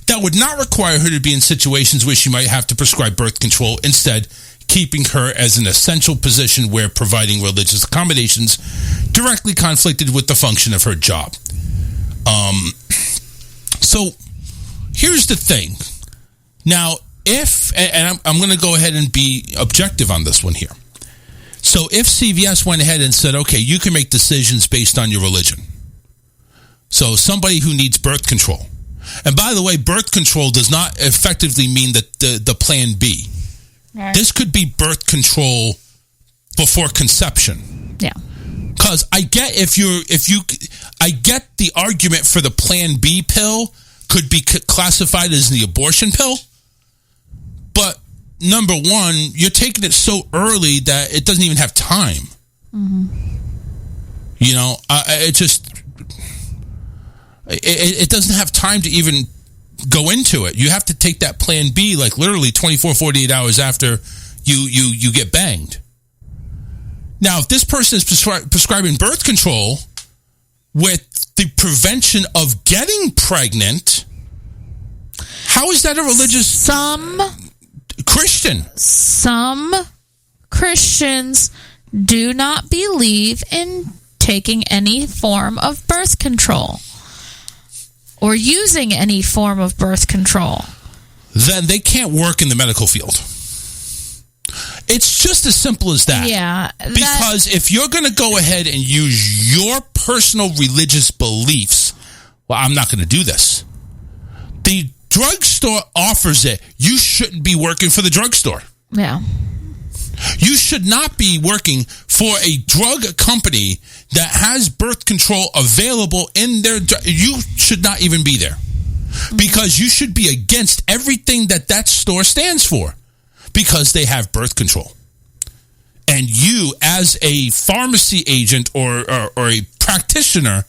Speaker 6: that would not require her to be in situations where she might have to prescribe birth control, instead keeping her as an essential position where providing religious accommodations directly conflicted with the function of her job. So here's the thing. Now, I'm going to go ahead and be objective on this one here. So if CVS went ahead and said, okay, you can make decisions based on your religion. So somebody who needs birth control. And by the way, birth control does not effectively mean that the plan B. Right. This could be birth control before conception.
Speaker 7: Yeah.
Speaker 6: Because I get I get the argument for the plan B pill could be classified as the abortion pill. But number one, you're taking it so early that it doesn't even have time. Mm-hmm. You know, it doesn't have time to even go into it. You have to take that plan B like literally 24, 48 hours after you get banged. Now, if this person is prescribing birth control with the prevention of getting pregnant, how is that a religious... Some Christians do not believe in taking any form of birth control or using any form of birth control. Then they can't work in the medical field. It's just as simple as that. Yeah. Because if you're going to go ahead and use your personal religious beliefs, well, I'm not going to do this. The drugstore offers it. You shouldn't be working for the drugstore. Yeah. You should not be working for a drug company that has birth control available in their... You should not even be there. Because you should be against everything that store stands for. Because they have birth control. And you, as a pharmacy agent or a practitioner,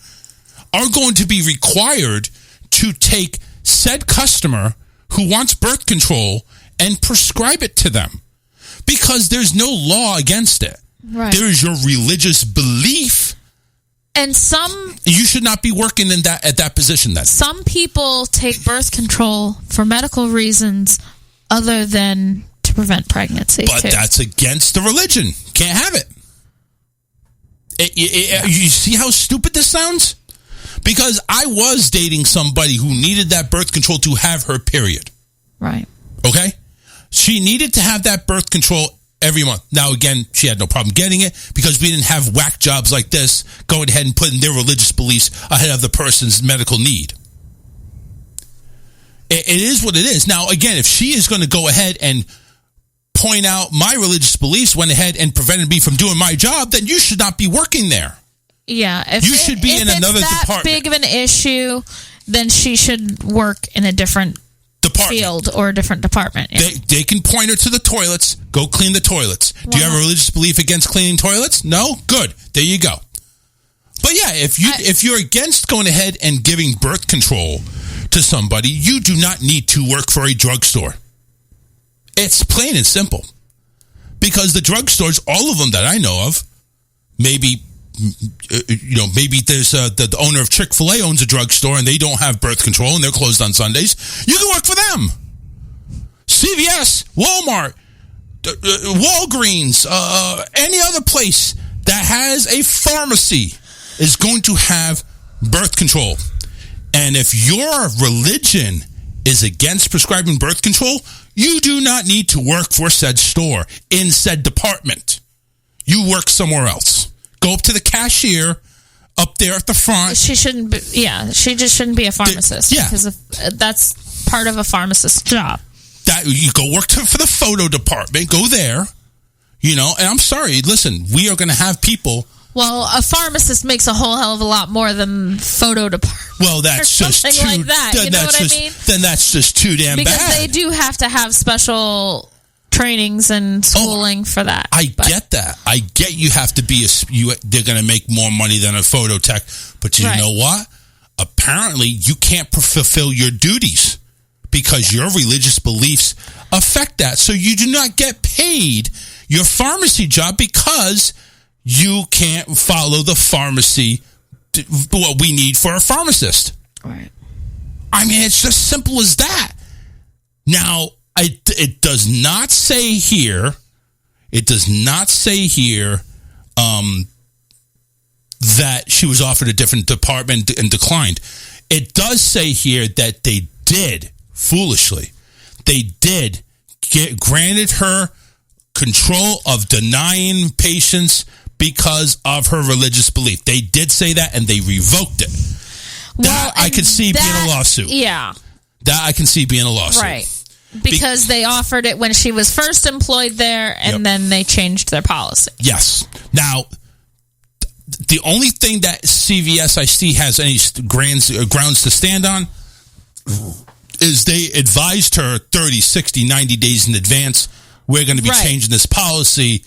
Speaker 6: are going to be required to take said customer who wants birth control and prescribe it to them. Because there's no law against it. Right. There is your religious belief. And you should not be working at that position then. Some people take birth control for medical reasons other than
Speaker 7: to prevent pregnancy.
Speaker 6: But that's against the religion. Can't have it. You see how stupid this sounds? Because I was dating somebody who needed that birth control to have her period.
Speaker 7: Right.
Speaker 6: Okay? She needed to have that birth control every month. Now, again, she had no problem getting it because we didn't have whack jobs like this going ahead and putting their religious beliefs ahead of the person's medical need. It is what it is. Now, again, if she is going to go ahead and point out my religious beliefs, went ahead and prevented me from doing my job, then you should not be working there.
Speaker 7: Yeah.
Speaker 6: You should be in another
Speaker 7: department. If it's that big of an issue, then she should work in a different field or a different department. Yeah.
Speaker 6: They can point her to the toilets. Go clean the toilets. Do you have a religious belief against cleaning toilets? No? Good. There you go. But yeah, if you're against going ahead and giving birth control to somebody, you do not need to work for a drugstore. It's plain and simple. Because the drugstores, all of them that I know of, maybe there's the owner of Chick-fil-A owns a drugstore and they don't have birth control and they're closed on Sundays. You can work for them. CVS, Walmart, Walgreens, any other place that has a pharmacy is going to have birth control. And if your religion is against prescribing birth control, you do not need to work for said store in said department. You work somewhere else. Go up to the cashier up there at the front.
Speaker 7: She shouldn't be, she just shouldn't be a pharmacist. Because that's part of a pharmacist's job.
Speaker 6: That you go work for the photo department, go there, and I'm sorry, listen, we are going to have people.
Speaker 7: Well, a pharmacist makes a whole hell of a lot more than photo department.
Speaker 6: Well, that's just too,
Speaker 7: like that. You know what I mean?
Speaker 6: Then that's just too damn bad.
Speaker 7: Because they do have to have special trainings and schooling for that.
Speaker 6: I get that. I get you have to be they're going to make more money than a photo tech, but you know what? Apparently, you can't fulfill your duties because your religious beliefs affect that. So you do not get paid your pharmacy job because you can't follow the pharmacy, what we need for a pharmacist.
Speaker 7: Right.
Speaker 6: I mean, it's just simple as that. Now, it does not say here, that she was offered a different department and declined. It does say here that they did, foolishly, granted her control of denying patients because of her religious belief. They did say that, and they revoked it. That I could see being a lawsuit.
Speaker 7: Yeah.
Speaker 6: That I can see being a lawsuit.
Speaker 7: Right. Because they offered it when she was first employed there, and then they changed their policy.
Speaker 6: Yes. Now, the only thing that CVS I see has any grounds to stand on is they advised her 30, 60, 90 days in advance, we're going to be changing this policy.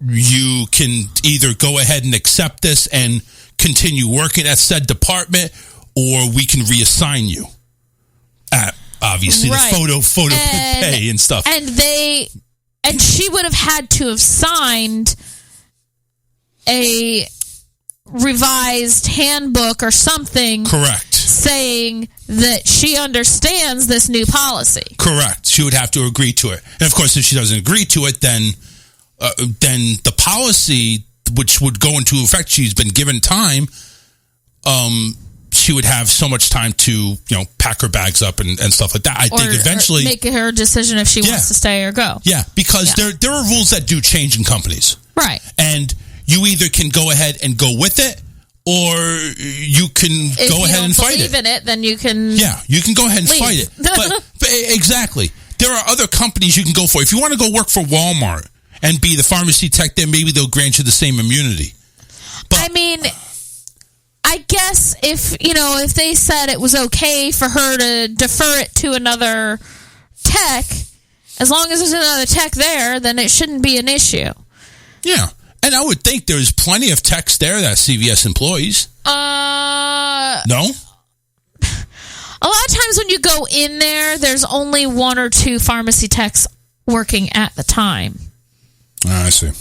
Speaker 6: You can either go ahead and accept this and continue working at said department, or we can reassign you. Obviously, the photo pay and stuff.
Speaker 7: And she would have had to have signed a revised handbook or something.
Speaker 6: Correct.
Speaker 7: Saying that she understands this new policy.
Speaker 6: Correct. She would have to agree to it. And of course, if she doesn't agree to it, then the policy, which would go into effect, she's been given time, she would have so much time to, pack her bags up and stuff like that. I think eventually...
Speaker 7: Or make her decision if she wants to stay or go.
Speaker 6: Yeah, because there are rules that do change in companies.
Speaker 7: Right.
Speaker 6: And you either can go ahead and go with it, or you can go ahead and fight it.
Speaker 7: If you don't believe in it, then you can...
Speaker 6: Yeah, you can go ahead and fight it. But exactly. There are other companies you can go for. If you want to go work for Walmart and be the pharmacy tech, then maybe they'll grant you the same immunity. But,
Speaker 7: I mean, I guess if they said it was okay for her to defer it to another tech, as long as there's another tech there, then it shouldn't be an issue.
Speaker 6: Yeah. And I would think there's plenty of techs there that CVS employees. No?
Speaker 7: A lot of times when you go in there, there's only one or two pharmacy techs working at the time.
Speaker 6: I see.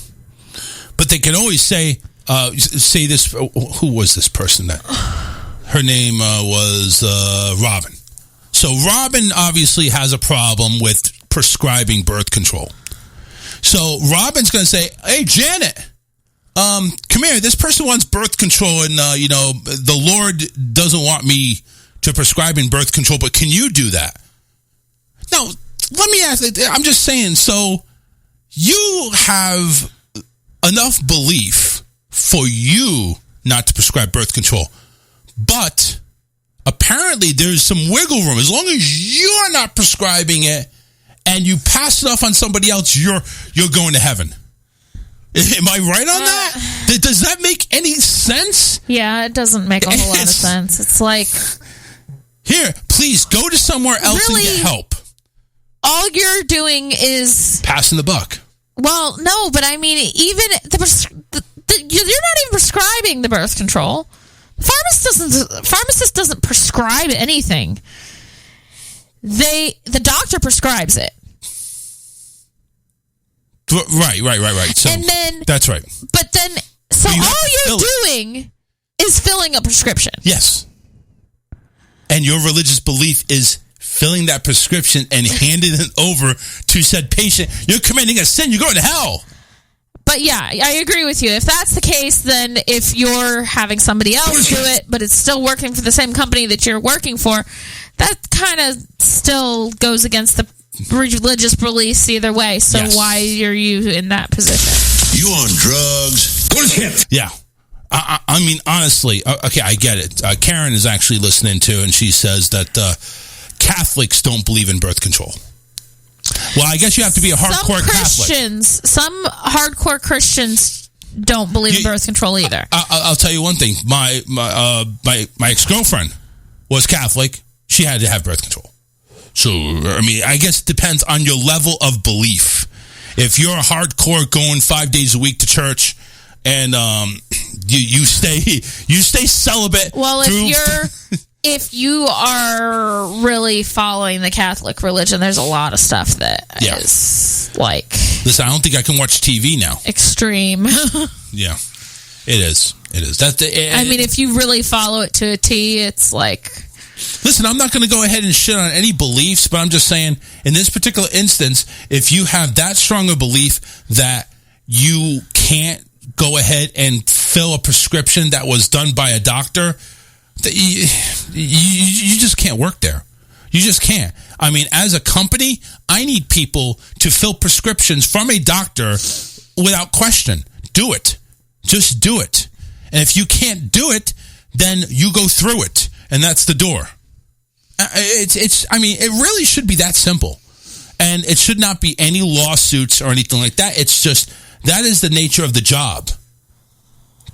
Speaker 6: But they can always say this. Who was this person that? Her name was Robin. So Robin obviously has a problem with prescribing birth control. So Robin's going to say, hey, Janet, come here. This person wants birth control, and, the Lord doesn't want me to prescribe in birth control, but can you do that? Now, let me ask, I'm just saying, so you have enough belief for you not to prescribe birth control, but apparently there's some wiggle room. As long as you're not prescribing it and you pass it off on somebody else, you're going to heaven. Am I right on that? Does that make any sense?
Speaker 7: Yeah, it doesn't make a whole lot of sense. It's like,
Speaker 6: here, please go to somewhere else and get help.
Speaker 7: All you're doing is
Speaker 6: passing the buck.
Speaker 7: Well, no, but I mean, even you're not even prescribing the birth control. Pharmacist doesn't prescribe anything. The doctor prescribes it.
Speaker 6: Right. So,
Speaker 7: and then
Speaker 6: that's right.
Speaker 7: But then, so all you're doing is filling a prescription.
Speaker 6: Yes. And your religious belief is filling that prescription and handing it over to said patient. You're committing a sin. You're going to hell.
Speaker 7: But yeah, I agree with you. If that's the case, then if you're having somebody else do it, but it's still working for the same company that you're working for, that kind of still goes against the religious beliefs either way. So why are you in that position?
Speaker 1: You on drugs?
Speaker 6: Yeah. I mean, honestly, okay, I get it. Karen is actually listening to, and she says that Catholics don't believe in birth control. Well, I guess you have to be a hardcore Catholic.
Speaker 7: Some hardcore Christians don't believe in birth control either.
Speaker 6: I'll tell you one thing. My ex-girlfriend was Catholic. She had to have birth control. So, I mean, I guess it depends on your level of belief. If you're a hardcore going 5 days a week to church and you stay celibate.
Speaker 7: Well, if you are really following the Catholic religion, there's a lot of stuff that is like...
Speaker 6: Listen, I don't think I can watch TV now.
Speaker 7: Extreme.
Speaker 6: Yeah, it is.
Speaker 7: I mean, if you really follow it to a T, it's like...
Speaker 6: Listen, I'm not going to go ahead and shit on any beliefs, but I'm just saying, in this particular instance, if you have that strong a belief that you can't go ahead and fill a prescription that was done by a doctor... You just can't work there. You just can't. I mean, as a company, I need people to fill prescriptions from a doctor without question. Do it. Just do it. And if you can't do it, then you go through it. And that's the door. I mean, it really should be that simple. And it should not be any lawsuits or anything like that. It's just, that is the nature of the job.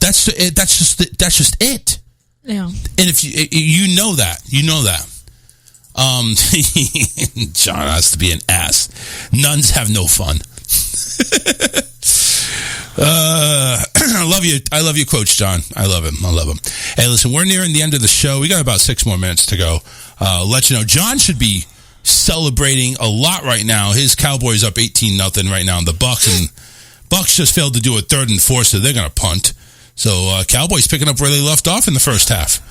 Speaker 6: That's just it.
Speaker 7: Yeah.
Speaker 6: And if you know that. John has to be an ass. Nuns have no fun. I love you, Coach John. I love him. Hey, listen, we're nearing the end of the show. We got about 6 more minutes to go. Let you know, John should be celebrating a lot right now. His Cowboys up 18-0 right now. And the Bucks just failed to do a 3rd and 4, so they're going to punt. So Cowboys picking up where they left off in the first half.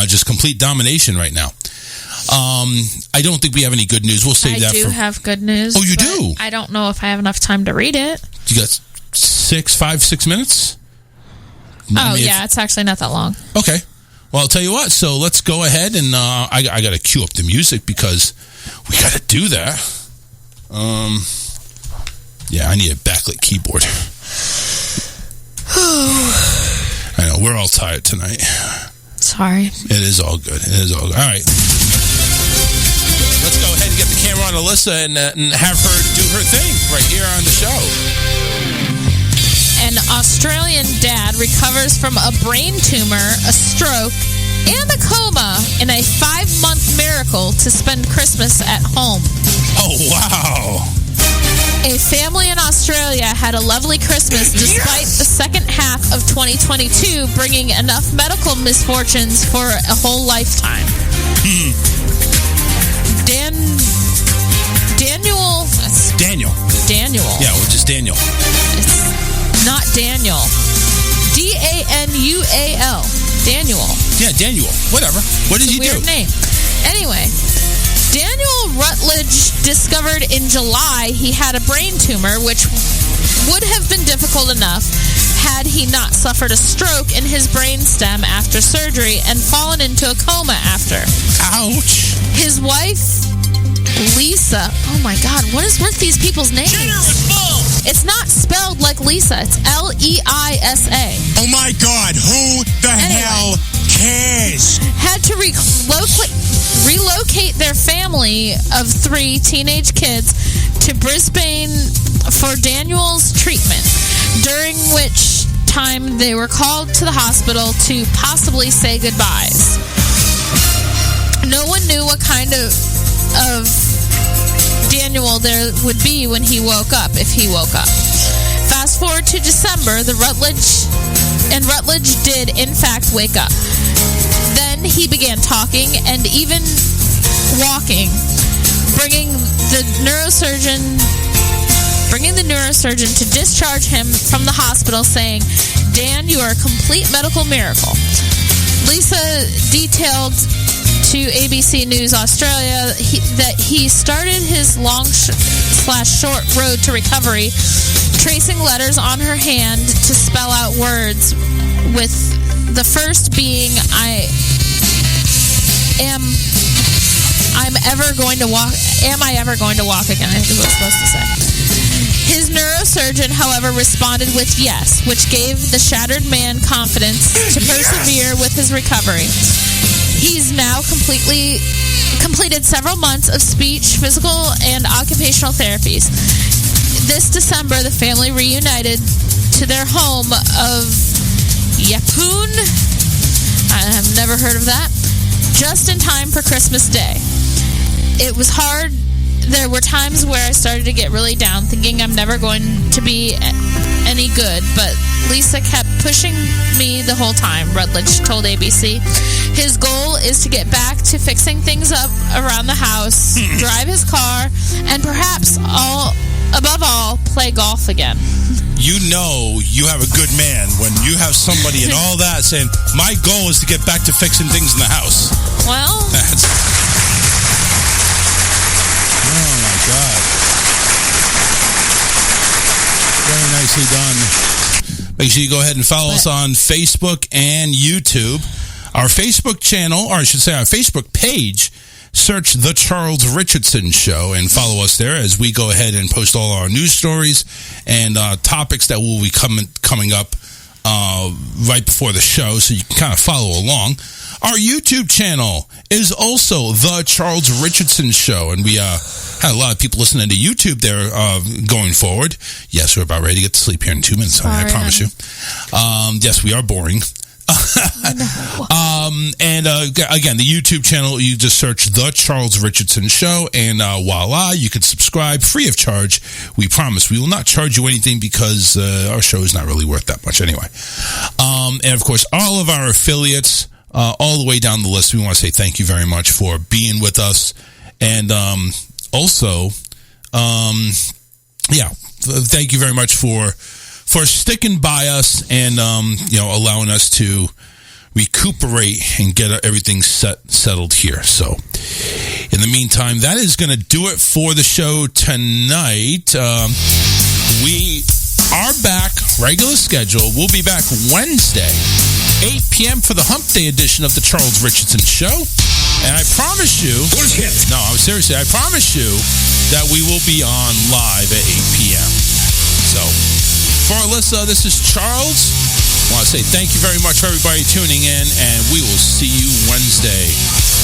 Speaker 6: Just complete domination right now. I don't think we have any good news. We'll save that for... I do
Speaker 7: have good news.
Speaker 6: Oh, you do?
Speaker 7: I don't know if I have enough time to read it.
Speaker 6: You got 6 minutes?
Speaker 7: It's actually not that long.
Speaker 6: Okay. Well, I'll tell you what. So let's go ahead and I got to cue up the music because we got to do that. I need a backlit keyboard. I know, we're all tired tonight.
Speaker 7: Sorry.
Speaker 6: It is all good. All right. Let's go ahead and get the camera on Alyssa and have her do her thing right here on the show.
Speaker 7: An Australian dad recovers from a brain tumor, a stroke, and a coma in a 5-month miracle to spend Christmas at home.
Speaker 6: Oh, wow.
Speaker 7: A family in Australia had a lovely Christmas despite the second half of 2022 bringing enough medical misfortunes for a whole lifetime. Daniel.
Speaker 6: Yeah, we're just Daniel.
Speaker 7: It's not Daniel. Danual. Daniel.
Speaker 6: Yeah, Daniel. Whatever. What did he do?
Speaker 7: Weird name. Anyway, Daniel Rutledge discovered in July he had a brain tumor, which would have been difficult enough had he not suffered a stroke in his brainstem after surgery and fallen into a coma after.
Speaker 6: Ouch.
Speaker 7: His wife, Lisa, oh my God, what is with these people's names? It's not spelled like Lisa, it's Leisa.
Speaker 4: Oh my God, who the hell cares?
Speaker 7: Had to relocate their family of 3 teenage kids to Brisbane for Daniel's treatment, during which time they were called to the hospital to possibly say goodbyes. No one knew what kind of Daniel there would be when he woke up, if he woke up. Fast forward to December, Rutledge did in fact wake up. Then he began talking and even walking, bringing the neurosurgeon to discharge him from the hospital, saying, "Dan, you are a complete medical miracle." Lisa detailed to ABC News Australia that he started his long/short road to recovery, tracing letters on her hand to spell out words, with the first being Am I ever going to walk again? I think is what it's supposed to say. His neurosurgeon, however, responded with yes, which gave the shattered man confidence to persevere with his recovery. He's now completed several months of speech, physical, and occupational therapies. This December, the family reunited to their home of Yeppoon. I have never heard of that. Just in time for Christmas Day. It was hard. There were times where I started to get really down, thinking I'm never going to be any good, but Lisa kept pushing me the whole time, Rutledge told ABC. His goal is to get back to fixing things up around the house, drive his car, and perhaps above all, play golf again.
Speaker 6: You know you have a good man when you have somebody and all that saying, my goal is to get back to fixing things in the house.
Speaker 7: Well,
Speaker 6: oh my God. Very nicely done. Make sure you go ahead and follow us on Facebook and YouTube. Our Facebook channel, or I should say our Facebook page, search The Charles Richardson Show and follow us there as we go ahead and post all our news stories and topics that will be coming up right before the show, so you can kind of follow along. Our YouTube channel is also The Charles Richardson Show, and we had a lot of people listening to YouTube there going forward. Yes, we're about ready to get to sleep here in 2 minutes, honey, I promise you. Yes, we are boring. And again, the YouTube channel, you just search The Charles Richardson Show, and voila, you can subscribe free of charge. We promise we will not charge you anything because our show is not really worth that much anyway. And of course, all of our affiliates, all the way down the list, we want to say thank you very much for being with us. And also, thank you very much for sticking by us and allowing us to recuperate and get everything settled here. So in the meantime, that is going to do it for the show tonight. We are back, regular schedule. We'll be back Wednesday, 8 p.m. for the Hump Day edition of the Charles Richardson Show. And I promise you, seriously, I promise you that we will be on live at 8 p.m. So for Alyssa, this is Charles. I want to say thank you very much for everybody tuning in, and we will see you Wednesday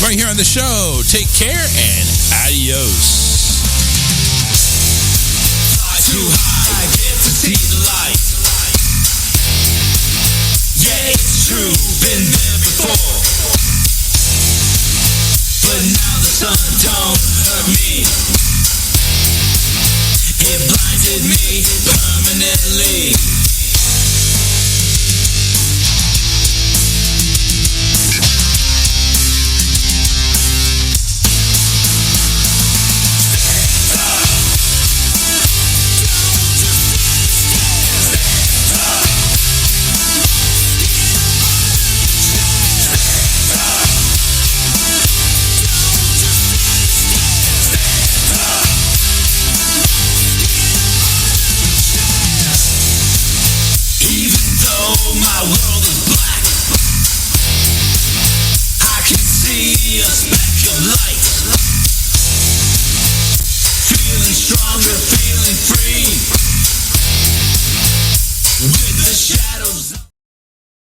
Speaker 6: right here on the show. Take care and adios.
Speaker 1: Fly too high, get to see the light. Yeah, it's true, been there before. But now the sun don't hurt me. It blinded me permanently.
Speaker 3: shadows.